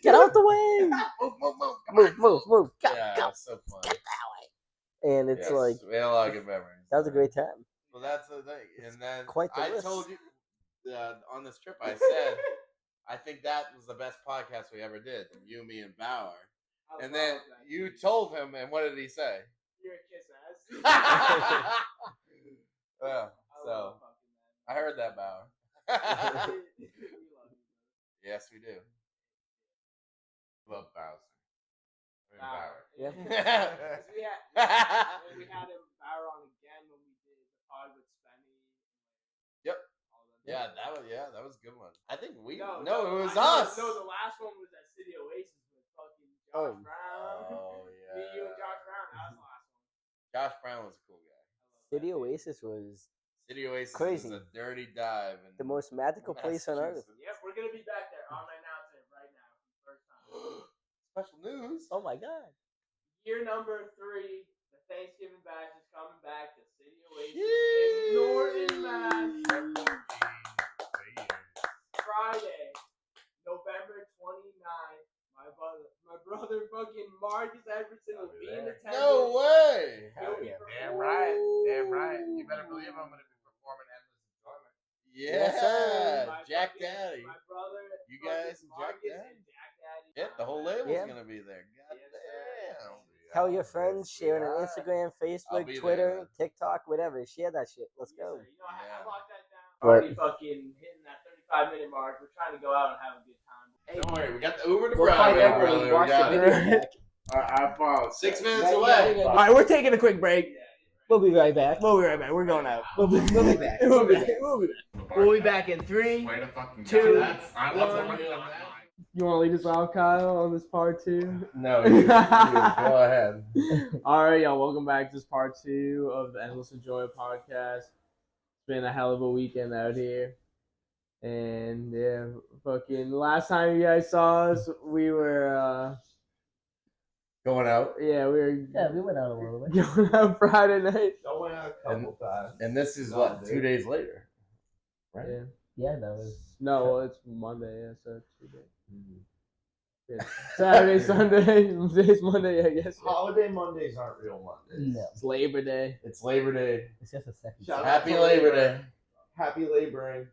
get out the way, move, go, Yeah, go. it's so funny. And it's Yes, like we had a lot of good memories. that was a great time. Well, that's the thing, and then quite the I list. told you on this trip. I said I think that was the best podcast we ever did. You, me, and Bauer. And then you told him, and what did he say? You're a kiss ass. Yeah, so I heard that, Bauer. Yes, we do. Love Bowser. Bauer. Yeah. We had him Bauer on again when we did the pod with Spenny. Yep. All them. Yeah, that was a good one. I think we No, it was I- us. No, the last one was at City Oasis with fucking Josh Oh. Brown. Oh Me, yeah. you, and Josh Brown. That was the last one. Josh Brown was a cool guy. City Oasis was City Oasis Crazy. is a dirty dive. And the most magical place on earth. Yep, we're gonna be back there. I'm announcing it right now. First time. Special news. Oh my god. Year number 3, the Thanksgiving bash is coming back to City Oasis in Norton, Mass. Friday, November 29th. My brother fucking Marcus Everson will be in attendance. No way. He'll be Damn performing. right. Damn right. You better believe I'm going to be performing Endless Enjoyment. Yeah, Yes, sir. My Jack fucking- Daddy. My brother, You guys and Jack Marcus Daddy? and Jack Daddy. Yeah, the whole label's Yeah. gonna be there. God Yes, sir. damn. Tell your friends, share it on Yeah. Instagram, I'll Facebook, be Twitter, there, man. TikTok, whatever. Share that shit. Let's Yes, go. sir. You know, I Yeah. locked that down. What? Already fucking hitting that 35-minute mark. We're trying to go out and have a good time. Hey, Don't worry, we got the Uber to We'll find Broadway, out when brother. we We watch got the it. video back. I followed 6 minutes Yeah, away. yeah. all right, we're taking a quick break. We'll be right back. We'll be right back. We're going out. We'll be back. We'll be back. We'll be back in 3. Way to fucking Two, go. I'm one. You want to lead us out, Kyle, on this part 2? No, you go ahead. All right, y'all. Welcome back to this part 2 of the Endless Enjoy podcast. It's been a hell of a weekend out here. And yeah, fucking last time you guys saw us, we were Going out. yeah, we were Yeah, we went out a little bit. going out Friday night. Going out a couple times. And this is No, what, dude. 2 days later. Right? Yeah. Yeah, that was. No, it's Monday. Yeah, so it's 2 days. Yeah. Saturday, Sunday, today's Monday, I guess. Holiday Mondays aren't real Mondays. No, It's Labor Day. It's Labor Day. it's just a second. Shout out Happy to Labor Day. Happy laboring.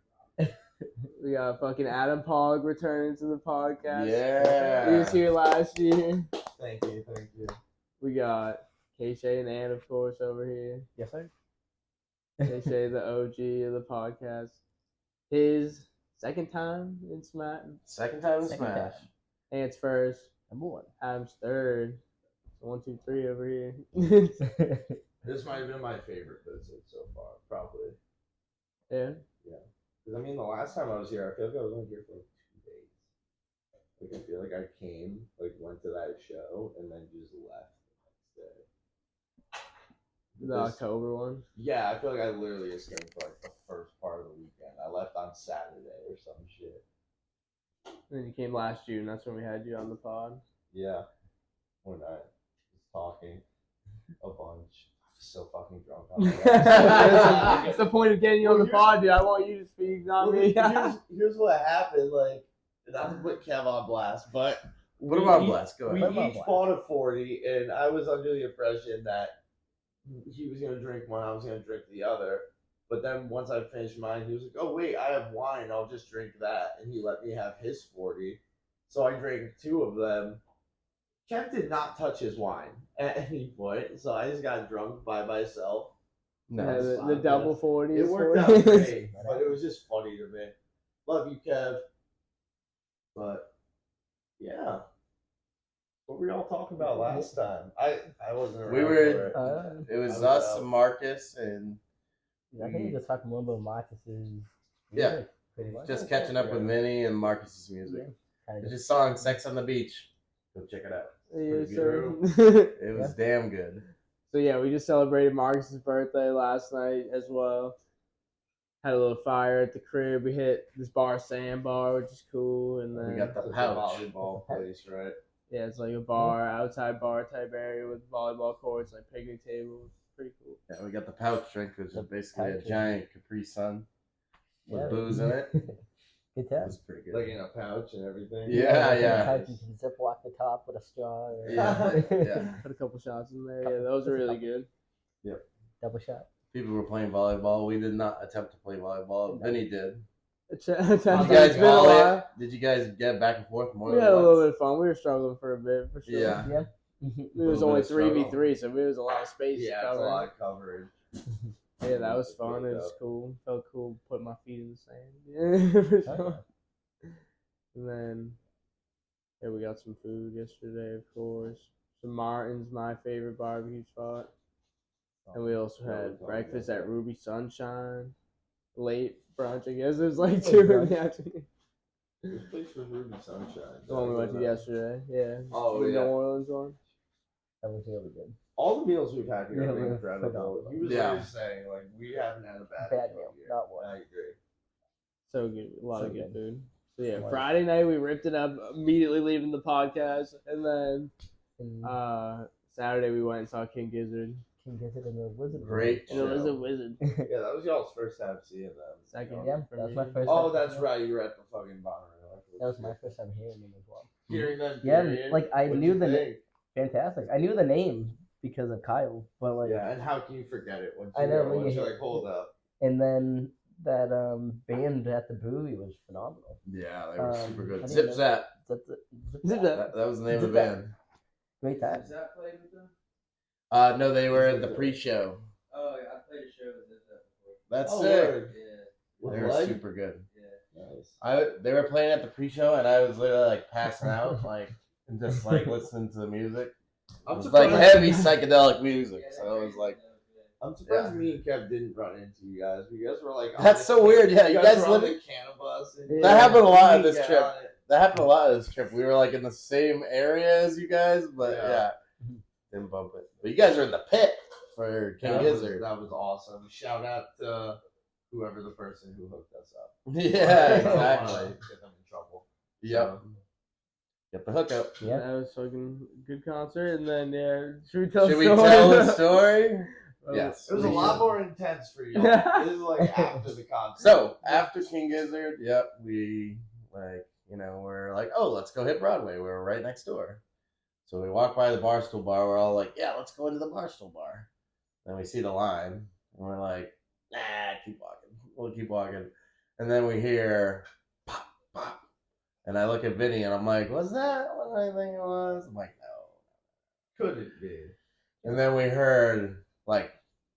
We got fucking Adam Pawlik returning to the podcast. Yeah. He was here last year. Thank you, thank you. We got Shea and Ann, of course, over here. Yes, sir. Shea, the OG of the podcast. His second time in Smash. Second time in Second Smash. time. Ant's first. Number 1. Adam's third. So 1, 2, 3 over here. This might have been my favorite visit so far, probably. Yeah. Because I mean, the last time I was here, I feel like I was only here for like 2 days. Like I feel like I came, like went to that show, and then just left the next day. The October one. Yeah, I feel like I literally just came for like the first part of the weekend. I left on Saturday or some shit. And then you came last June. That's when we had you on the pod. Yeah, when I was talking a bunch. I was so fucking drunk on That's the point of getting you on the pod, dude. I want you to speak, not me. Here's what happened. Like, not to put Kev on blast, but What about Blast? Go we ahead. What about each Blast? bought a 40, and I was under the impression that he was gonna drink one, I was gonna drink the other. But then once I finished mine, he was like, "Oh wait, I have wine. I'll just drink that," and he let me have his 40. So I drank 2 of them. Kev did not touch his wine at any point, so I just got drunk by myself. Yeah, the double 40s. It worked out great, but it was just funny to me. Love you, Kev. But yeah, what were y'all talking about last time? I wasn't around. We were. for it. It was I was us out. and Marcus, and I think we just talking more about Marcus's Yeah. music, pretty much. just catching up with Vinny and Marcus's music. Kind It's of. his song "Sex on the Beach." Go check it out. Yes, Pretty sir. It was damn good. So yeah, we just celebrated Marcus's birthday last night as well. Had a little fire at the crib. We hit this bar, Sandbar, which is cool, and then We got the It's a pouch. volleyball place, right? yeah, it's like a bar, outside bar type area with volleyball courts, like picnic tables. Pretty cool. Yeah, we got the pouch drink, which is The basically a pouch. giant Capri Sun with Yeah. booze in it. Good It time. was pretty good. Like in a pouch and everything. Yeah, like in a yeah. pouch, you can ziplock the top with a straw. Or Yeah, yeah. Put a couple shots in there. Yeah, those are really good. Double shot. People were playing volleyball. We did not attempt to play volleyball. Vinny did. It's Did you been guys a volley while. it? Did you guys get back and forth more We than had a once? little bit of fun. We were struggling for a bit, for sure. Yeah. Yeah. It was Little only bit of struggle. 3v3, so there was a lot of space Yeah, to it's a cover. lot of coverage. Yeah, that was fun. It Yeah. was cool. Felt cool putting my feet in the sand. Yeah, for sure. And then, yeah, we got some food yesterday, of course. Some Martin's, my favorite barbecue spot. And we also had breakfast at Ruby Sunshine. Late brunch, I guess. It was like 2 in the afternoon. This place was Ruby Sunshine. The one we went to yesterday. Yeah. Oh, the yeah. New Orleans one. That was really good. All the meals we've had here Yeah, have we been were incredible. phenomenal. He was Yeah. always saying, like, we haven't had a bad meal, here. not one. I agree. So good. A lot So of good good. food. So yeah, Wonderful. Friday night we ripped it up, immediately leaving the podcast. And then And Saturday we went and saw King Gizzard. King Gizzard and the Wizard. Great. And it was a wizard. Yeah, that was y'all's first time seeing them. Second. Yeah, for that was me. my first. Oh, time. that's right. You were at the fucking Bonner. That was my first time hearing them as well. Hearing them. Yeah, period. like I What'd knew you the think? fantastic. I knew the name because of Kyle, but like, Yeah, and how can you forget it once I you know, hear it, when once you you're hear- like, hold up. and then that band at the brewery was phenomenal. Yeah, they were super I good. didn't Zip know- Zap. That's it. Zip Zap. That was the name of the Zip Zap. band. Great time. that played with them? No, they were at the pre-show. Oh, yeah, I played a show with Zip Zap before. That's Oh, sick. word. Yeah. With They were Leg? super good. Nice. They were playing at the pre-show, and I was literally like passing out, like and just like listening to the music. It I'm was surprised. like heavy psychedelic music. So I was like, I'm surprised Yeah. me and Kev didn't run into you guys. You guys were like, on That's the- so weird. Yeah, you guys were on live. the cannabis. And That yeah, happened a lot on we this get trip. on it. That happened a lot of this trip. We were like in the same area as you guys, but Yeah. yeah, didn't bump it. But you guys are in the pit for King That was, Gizzard. that was awesome. Shout out to whoever the person who hooked us up. Yeah, I don't wanna exactly. Get them in trouble. Yep. Get the hookup. Yeah. That was fucking good concert. And then, yeah, should we tell Should the we story? tell the story? Oh, Yes. It was a we lot should. more intense for you. Yeah. This is like after the concert. So after King Gizzard, yep, we we're like, oh, let's go hit Broadway. We're right next door. So we walk by the Barstool Bar. We're all like, yeah, let's go into the Barstool Bar. Then we see the line, and we're like, nah, keep walking. We'll keep walking. And then we hear pop, pop. And I look at Vinny, and I'm like, was that what I think it was? I'm like, no. Could it be? And then we heard like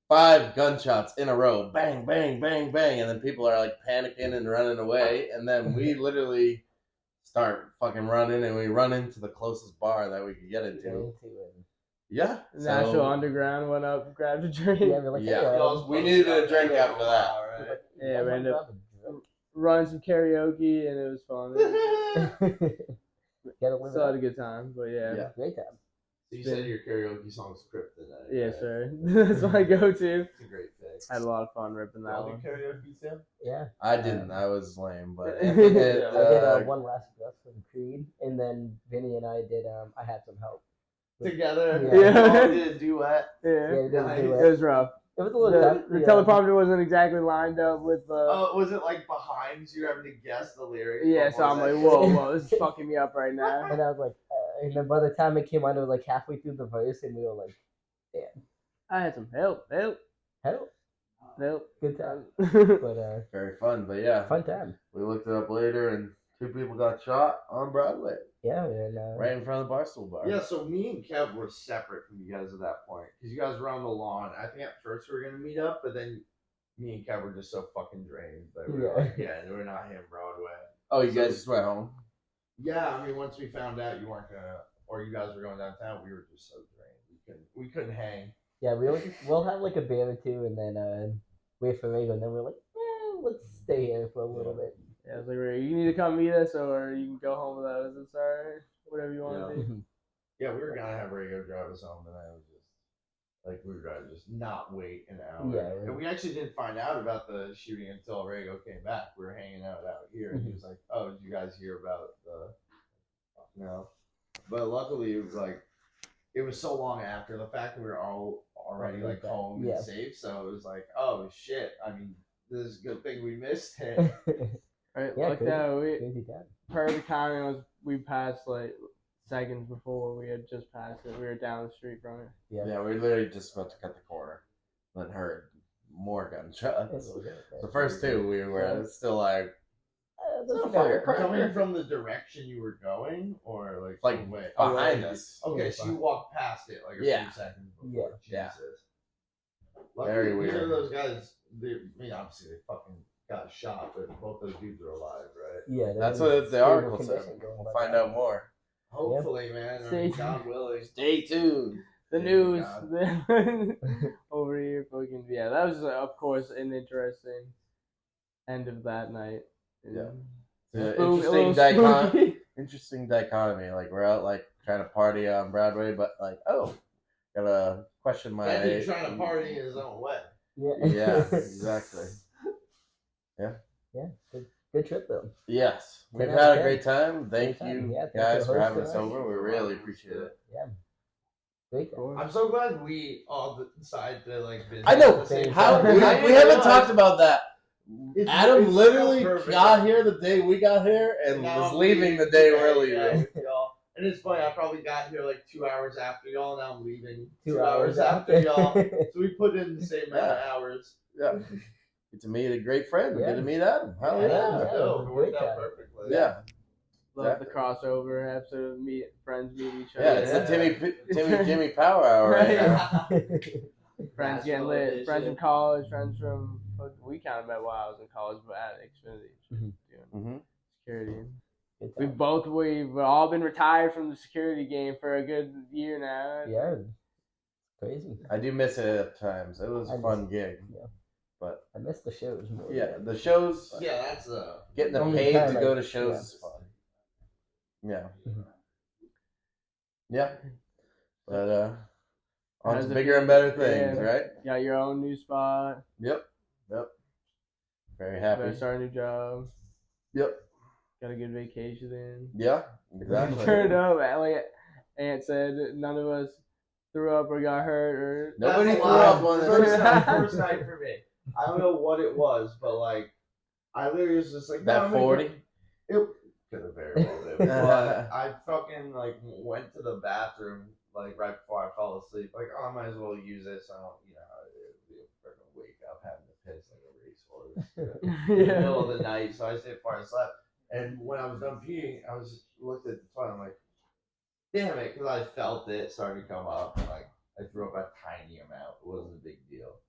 5 gunshots in a row, bang, bang, bang, bang, and then people are like panicking and running away, and then we literally start fucking running, and we run into the closest bar that we could get into. Yeah, National Underground went up, grabbed a drink. Yeah, we're like, Yeah. hey, Y'all We supposed needed to a drink go after that. out, right? Yeah, we ended up running some karaoke, and it was fun. Gotta live Still had a it up. good time, but yeah. Yeah. Great time. So you said your karaoke song's Kryptonite. Yes, right? sir. That's my go-to. It's a great pick. I had a lot of fun ripping that Y'all one. do karaoke, Sam? Yeah. I didn't. I was lame, but I I did uh, One Last Breath from Creed, and then Vinny and I did I Had Some Help. Together? Yeah. Y'all did a duet? Yeah, Yeah, we did Nice. do it was rough. It was a little tough. The yeah. teleprompter wasn't exactly lined up with. Was it like behind you having to guess the lyrics? Yeah, What so I'm was like, it? whoa, this is fucking me up right now. And I was like, and then by the time it came on, it was like halfway through the verse, and we were like, I had some help. help. Good time. But But very fun. But yeah, fun time. we looked it up later, and 2 people got shot on Broadway, Yeah, and right in front of the Barstool Bar. Yeah, so me and Kev were separate from you guys at that point because you guys were on the lawn. I think at first we were gonna meet up, but then me and Kev were just so fucking drained that we were like, yeah, we're not hitting Broadway. Oh, you guys just went home? Yeah, I mean, once we found out you weren't gonna, or you guys were going downtown, we were just so drained. We couldn't hang. yeah, we'll have like a beer or two, and then wait for Rego, and then we're like, let's stay here for a little bit. Yeah, I was like, "Ray, you need to come meet us, or you can go home without us. It's alright. Whatever you want to do." Yeah, we were gonna have Rego drive us home, and I was just like, we were gonna just not wait an hour. Yeah, right. And we actually didn't find out about the shooting until Rego came back. We were hanging out here, and he was like, "Oh, did you guys hear about the?" No, but luckily it was like, it was so long after the fact that we were all already like home and safe, so it was like, oh shit. I mean, this is a good thing we missed it. Right, Yeah, like crazy, that. crazy time. Per the timing, we passed like seconds before we had just passed it. We were down the street from it. Yeah, we were literally just about to cut the corner, then heard more gunshots. The first 2 we were still like, Coming from the direction you were going, or like way behind us. Okay, so you walked past it like a few seconds before. Yeah. Jesus. Very weird. Neither of those guys, obviously they fucking got shot, but both those dudes are alive, right? Yeah, that's what the article said. We'll find out more. Hopefully, man. I mean, God willing. Stay tuned. The news over here, fucking that was of course an interesting end of that night. Yeah. Interesting interesting dichotomy. Like we're out like trying to party on Broadway, but like, oh, gotta question my. That dude trying to party in his own way. Yeah, exactly. Yeah. Yeah. Good trip though. Yes, we've had a great time. Thank you guys for having us over. We really appreciate it. Yeah. Great. I'm so glad we all decided to like visit. I know how we haven't talked about that. Adam literally got here the day we got here and was leaving the day we're leaving. And it's funny, I probably got here like 2 hours after y'all. Now I'm leaving 2 hours after y'all. So we put in the same amount of hours. Yeah. Get to meet a great friend. Get to meet Adam. Hell yeah. It worked out perfectly. Yeah. Love the crossover episode of friends meet each other. Yeah, it's the Jimmy Power Hour right now. Friends getting lit. Friends from college. Friends from we kind of met while I was in college, but at Xfinity, doing security. We've all been retired from the security game for a good year now. Yeah, crazy. I do miss it at times. It was a fun gig. Yeah. But I miss the shows more. Yeah, the shows. Yeah, that's getting the paid to go to shows is fun. Yeah. Yeah. But on to bigger and better things, right? Got your own new spot. Yep. Very happy. Better start a new job. Yep. Got a good vacation in. Yeah, exactly. Turned up, like Aunt said, none of us threw up or got hurt or nobody threw up on the first night for me. I don't know what it was, but like I literally was just like that 40. It could have very well been. But I fucking like went to the bathroom like right before I fell asleep. Like, oh, I might as well use this. I don't, freaking wake up having to piss like a racehorse in the middle of the night. So I stayed before I slept. And when I was done peeing, I was just looked at the toilet. I'm like, damn it, because I felt it starting to come up. Like I threw up a tiny amount. It wasn't a big deal,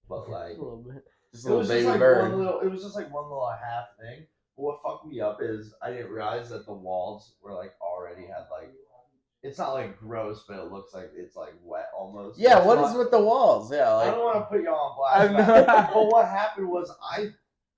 but like a little bit. Just a little baby bird. It was just like one little half thing. But what fucked me up is I didn't realize that the walls were like already had like. It's not like gross, but it looks like it's like wet almost. Yeah, what is with the walls? Yeah, like I don't want to put y'all on blast. But what happened was I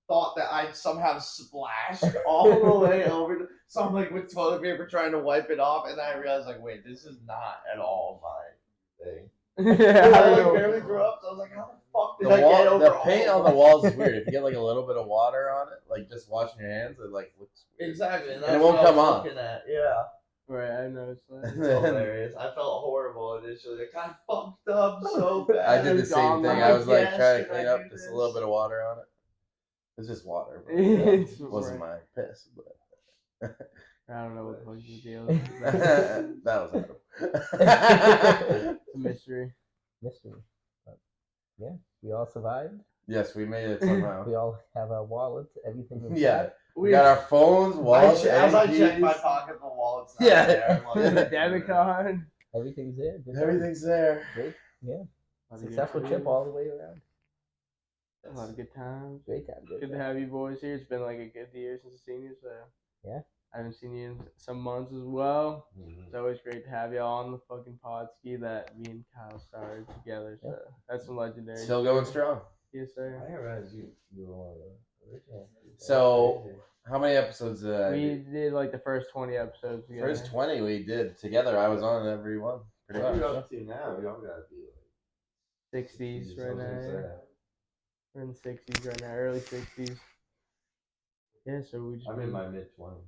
thought that I'd somehow splashed all the way over. So I'm like with toilet paper trying to wipe it off, and then I realized like, wait, this is not at all my thing. I like barely threw up, so I was like, how the fuck did I get over the paint on the walls is weird. If you get like a little bit of water on it, like just washing your hands, it like looks weird. Exactly, and it won't come off. Yeah. Right, I noticed that. It's hilarious. I felt horrible initially. Like, I fucked up so bad. I did the same thing. I was like trying to clean up, just a little bit of water on it. It's just water. It wasn't my piss, but I don't know what the fuck the deal is. That was It's a mystery. But, yeah, we all survived. Yes, we made it somehow. We all have our wallets, everything inside. Yeah. We got our phones, wallets, As I check keys. my pocket, the wallet's not Yeah. there. I'm like, The debit card. Everything's there. Good Everything's there. Great. Yeah. A lot of good Successful trip times. all the way around. A lot of good times. Great time. Good to have you boys here. It's been like a good year since I've seen you, so Yeah. I haven't seen you in some months as well. Mm-hmm. It's always great to have y'all on the fucking pod ski that me and Kyle started together. So that's some legendary. Still going strong. Yes, sir. I didn't realize you were one of the original. So, how many episodes did I We do? did like the first 20 episodes together. First 20 we did together. I was on every one. Pretty What are you much. up to now? Y'all gotta be like 60s right I was gonna now. say. We're in the 60s right now, early 60s. Yeah, so we just. I'm in my mid-20s.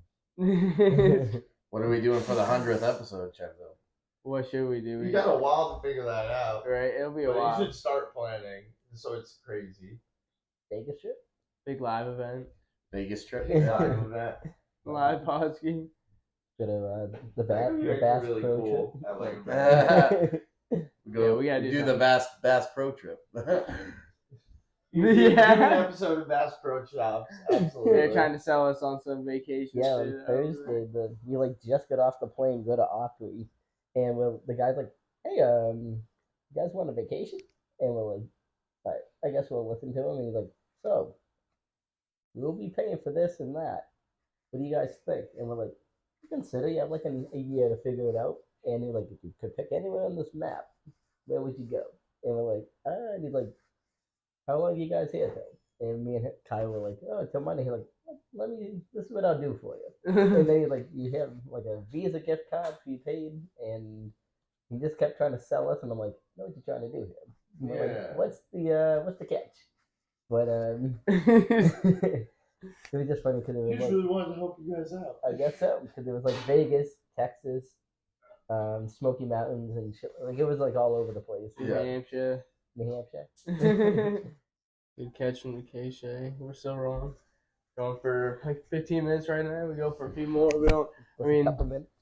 What are we doing for the 100th episode, Chenzo? What should we do? You got a while to figure that out. Right, it'll be a But while. you should start planning, so it's crazy. Vegas trip? Big live event. Vegas trip? Time of that. Live pod ski. Bit of the That would be Bass really Pro cool. I like trip. We gotta do do the Bass Pro trip. You do an Yeah. episode of Bass Pro Shops. Absolutely. They're trying to sell us on some vacation Yeah, shit. on Thursday, we like just got off the plane, go to Opry, and the guy's like, "Hey, you guys want a vacation?" And we're like, "All right, I guess we'll listen to him." And he's like, "So, we'll be paying for this and that. What do you guys think?" And we're like, "Consider you have like a year to figure it out." And he's like, "If you could pick anywhere on this map, where would you go?" And we're like, and he's like, "How long are you guys here till?" And me and Kyle were like, "Oh, till Monday." He's like, this is what I'll do for you. And then he's like, you have like a Visa gift card prepaid, and he just kept trying to sell us, and I'm like, I know what you're trying to do here. And we're Yeah. like, what's the catch? But it was just funny because it was like, really wanted to help you guys out. I guess so, because it was like Vegas, Texas, Smoky Mountains, and shit. Like it was like all over the place. New Hampshire. New Hampshire. Good catch from the Shea. We're still wrong. Going for like 15 minutes right now. We go for a few more. We don't. I mean, a couple minutes.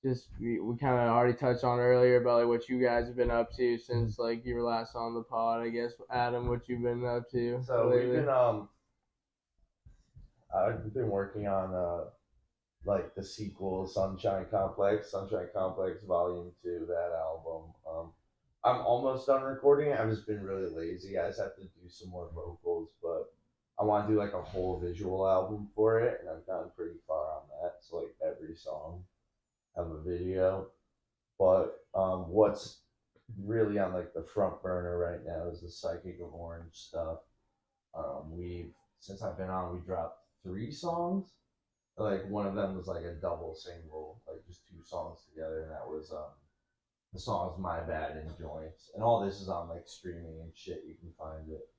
just we kind of already touched on earlier about like what you guys have been up to since like you were last on the pod. I guess Adam, what you've been up to? So lately? we've been I've been working on like the sequel, Sunshine Complex Volume 2, that album. I'm almost done recording it. I've just been really lazy. I just have to do some more vocals, but I want to do like a whole visual album for it, and I've gotten pretty far on that. So like every song have a video. But what's really on like the front burner right now is the Psychic of Orange stuff. Since I've been on, we dropped 3 songs. Like one of them was like a double single, like just 2 songs together, and that was the song is My Bad Enjoyyy. And all this is on like streaming and shit, you can find it.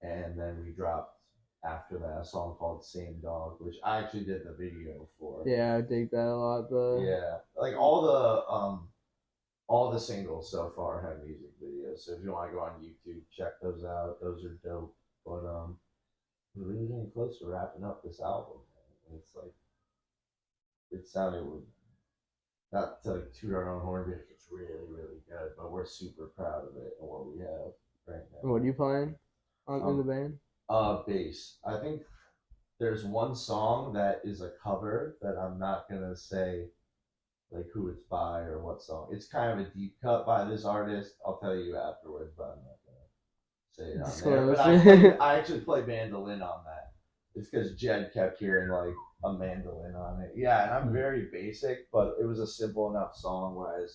And then we dropped after that a song called Same Dog, which I actually did the video for. Yeah, I dig that a lot. Yeah. Like all the singles so far have music videos. So if you want to go on YouTube, check those out. Those are dope. But we're really getting close to wrapping up this album. And it's like it sounded not to like toot our own horn, but it's really, really good. But we're super proud of it and what we have right now. What are you playing in the band? Bass. I think there's one song that is a cover that I'm not gonna say like who it's by or what song. It's kind of a deep cut by this artist. I'll tell you afterwards, but I'm not gonna say it on there. But I actually play mandolin on that. It's because Jed kept hearing like a mandolin on it. Yeah, and I'm very basic, but it was a simple enough song where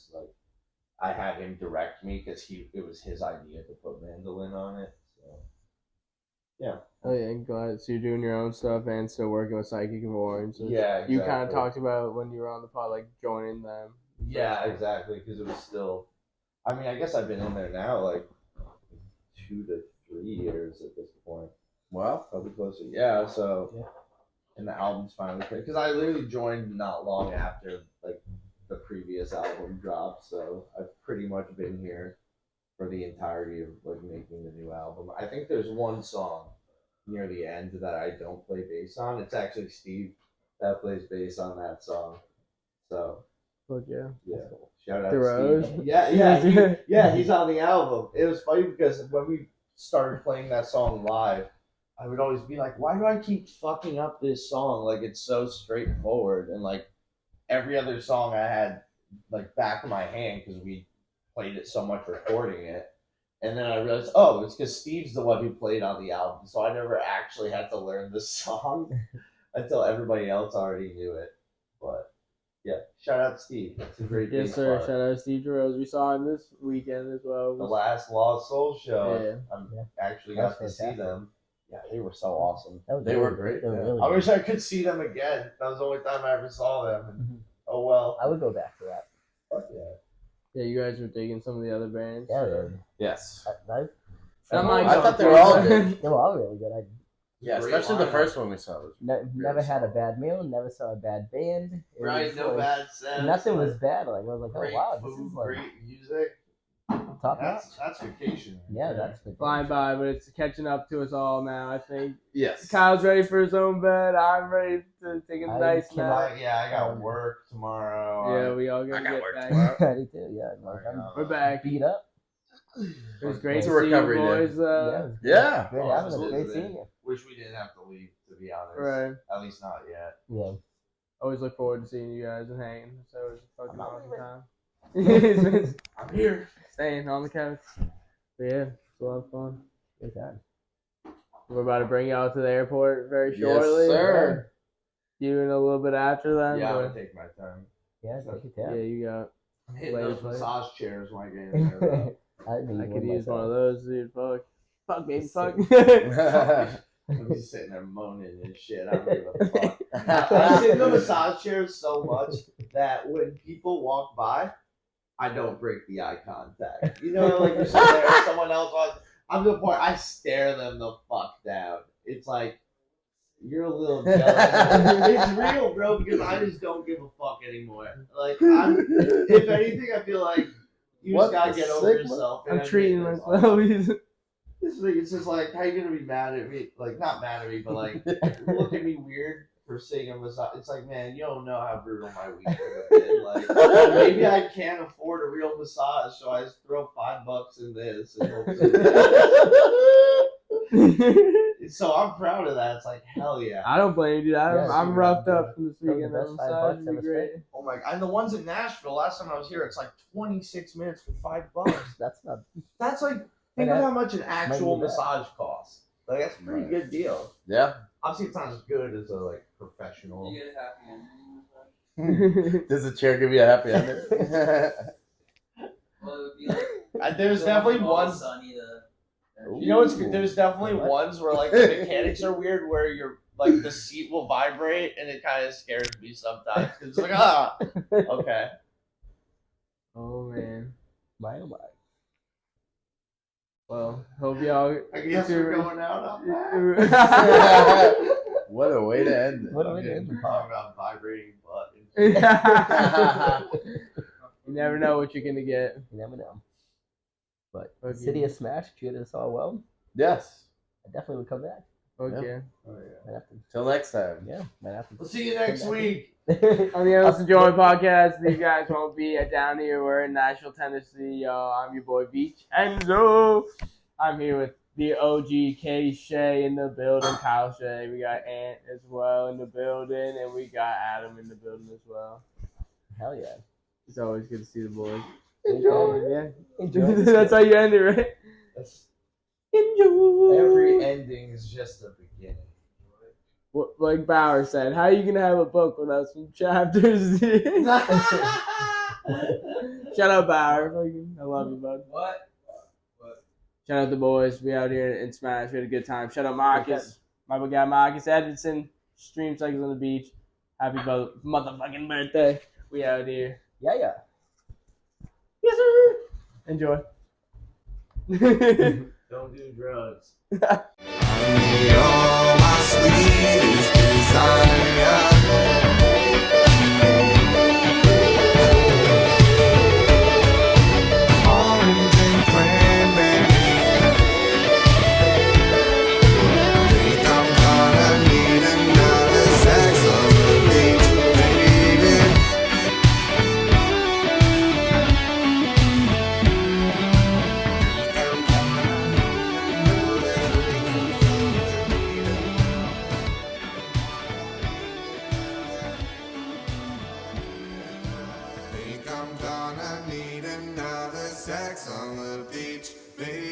I had him direct me because it was his idea to put mandolin on it. So yeah. Oh yeah, glad. So you're doing your own stuff and still working with Psychic of Orange. So Yeah, exactly. You kind of talked about when you were on the pod, like joining them. Yeah, exactly. Because it was still. I mean, I guess I've been in there now like 2 to 3 years at this point. Wow. Probably closer. Yeah. So, and the album's finally because I literally joined not long after like the previous album dropped. So I've pretty much been here for the entirety of like making the new album. I think there's one song near the end that I don't play bass on. It's actually Steve that plays bass on that song. So yeah. Shout out The to Rose? Steve. Yeah, he's on the album. It was funny because when we started playing that song live, I would always be like, why do I keep fucking up this song? Like, it's so straightforward. And, like, every other song I had, like, back of my hand because we played it so much recording it. And then I realized, oh, it's because Steve's the one who played on the album. So I never actually had to learn the song until everybody else already knew it. But, yeah, shout out Steve. It's a great Yes, big sir. part. Shout out to Steve Jarrell. We saw him this weekend as well. The last Lost Soul show. Yeah. I actually That was got to see fantastic. them. Yeah, they were so awesome. That was They were great, They were yeah. really I good. wish I could see them again. That was the only time I ever saw them. And, Mhm. oh, well. I would go back to that. Fuck yeah. Yeah, you guys were digging some of the other bands. Yeah, Yes. I'm like, I thought they were all good. they were all really good. I Yeah, Great especially the lineup. first one we saw. Was never had a bad meal, never saw a bad band. It Right, was no like- bad sense. Nothing was bad. Like I was like, Great oh wow, food, this is like great music. top notch. That's vacation. Yeah, that's good. flying by, but it's catching up to us all now. I think yes. Kyle's ready for his own bed. I'm ready to take a I nice cannot- nap. I got work tomorrow. Yeah, we all gotta I got get work back. tomorrow. I do too. Yeah, like, I'm We're back. beat up. It was great It's to a see you recovery day. boys. Yeah, it was Yeah. great Oh, having us. absolutely. Great seeing you. Wish we didn't have to leave, to be honest. Right. At least not yet. Yeah. Always look forward to seeing you guys and hanging. So it was a fucking I'm not awesome leaving. time. He's been I'm here. staying on the couch. But yeah, it's a lot of fun. Great time. We're about to bring y'all to the airport very Yes, shortly. sir. You and a little bit after that. Yeah, I'm but- gonna take my time. Yeah, take yeah, your you got. I'm hitting Later, those later. massage chairs when I get in there. though. time. I could use one of those, dude. Fuck. Fuck, baby, fuck. I'm just sitting there moaning and shit. I don't give a fuck. I sit in the massage chairs so much that when people walk by, I don't break the eye contact. You know, like you're sitting there, someone else walks. I'm to the point I stare them the fuck down. It's like you're a little jealous. It's real, bro, because I just don't give a fuck anymore. Like, if anything, I feel like you What just gotta the get over sigma? yourself. I'm and treating that's all. myself. This thing, it's just like, how you gonna be mad at me? Like, not mad at me, but like, look at me weird for saying a massage. It's like, man, you don't know how brutal my week could have been. Like, maybe I can't afford a real massage, so I just throw $5 in this. And hope so I'm proud of that. It's like, hell yeah. I don't blame you, dude. Yeah, I'm dude, roughed I'm up from this Probably weekend. the That best massage $5 would be ever great. spent. Oh my god. And the ones in Nashville, last time I was here, it's like 26 minutes for $5. That's not. That's like, think of how much an actual do that. massage costs. Like, that's a pretty good deal. Yeah. Obviously, it's not as good as a like professional. You get a happy ending. Does the chair give you a happy ending? Well, it would be like There's going definitely from all ones. sunny to. You know what's good? There's definitely What? ones where like the mechanics are weird, where you're like the seat will vibrate, and it kind of scares me sometimes. 'Cause it's like okay. Oh man. My oh my. Well, hope y'all. I guess we're going out on that. What a way to end it. What a way to end the Talk about vibrating buttons. You never know what you're gonna get. You never know. But Okay. City of Smash treated us all well. Yes. I definitely would come back. Okay. Oh, yeah. Might have to. Till next time. Yeah, might have We'll see you next week. to. On the Endless Enjoy podcast, these guys won't be down here. We're in Nashville, Tennessee, y'all. I'm your boy Beach Enzo. I'm here with the OG K Shea in the building, Kyle Shea. We got Ant as well in the building, and we got Adam in the building as well. Hell yeah. It's always good to see the boys. Enjoy. Yeah. Enjoy. That's how you end it, right? That's- Enjoy. Every ending is just the beginning. What, like Bauer said, how are you gonna have a book without some chapters? Shout out Bauer. I love you, bud. What? Shout out the boys. We out here in Smash. We had a good time. Shout out Marcus. My guy Marcus Edmondson. Stream cycles on the beach. Happy motherfucking birthday. We out here. Yeah, yeah. Yes, sir. Enjoy. Don't do drugs. You're my sweetest desire. Orange and cranberry. Think I'm gonna need another sex on the beach, baby. Think I'm gonna sex on the beach, baby.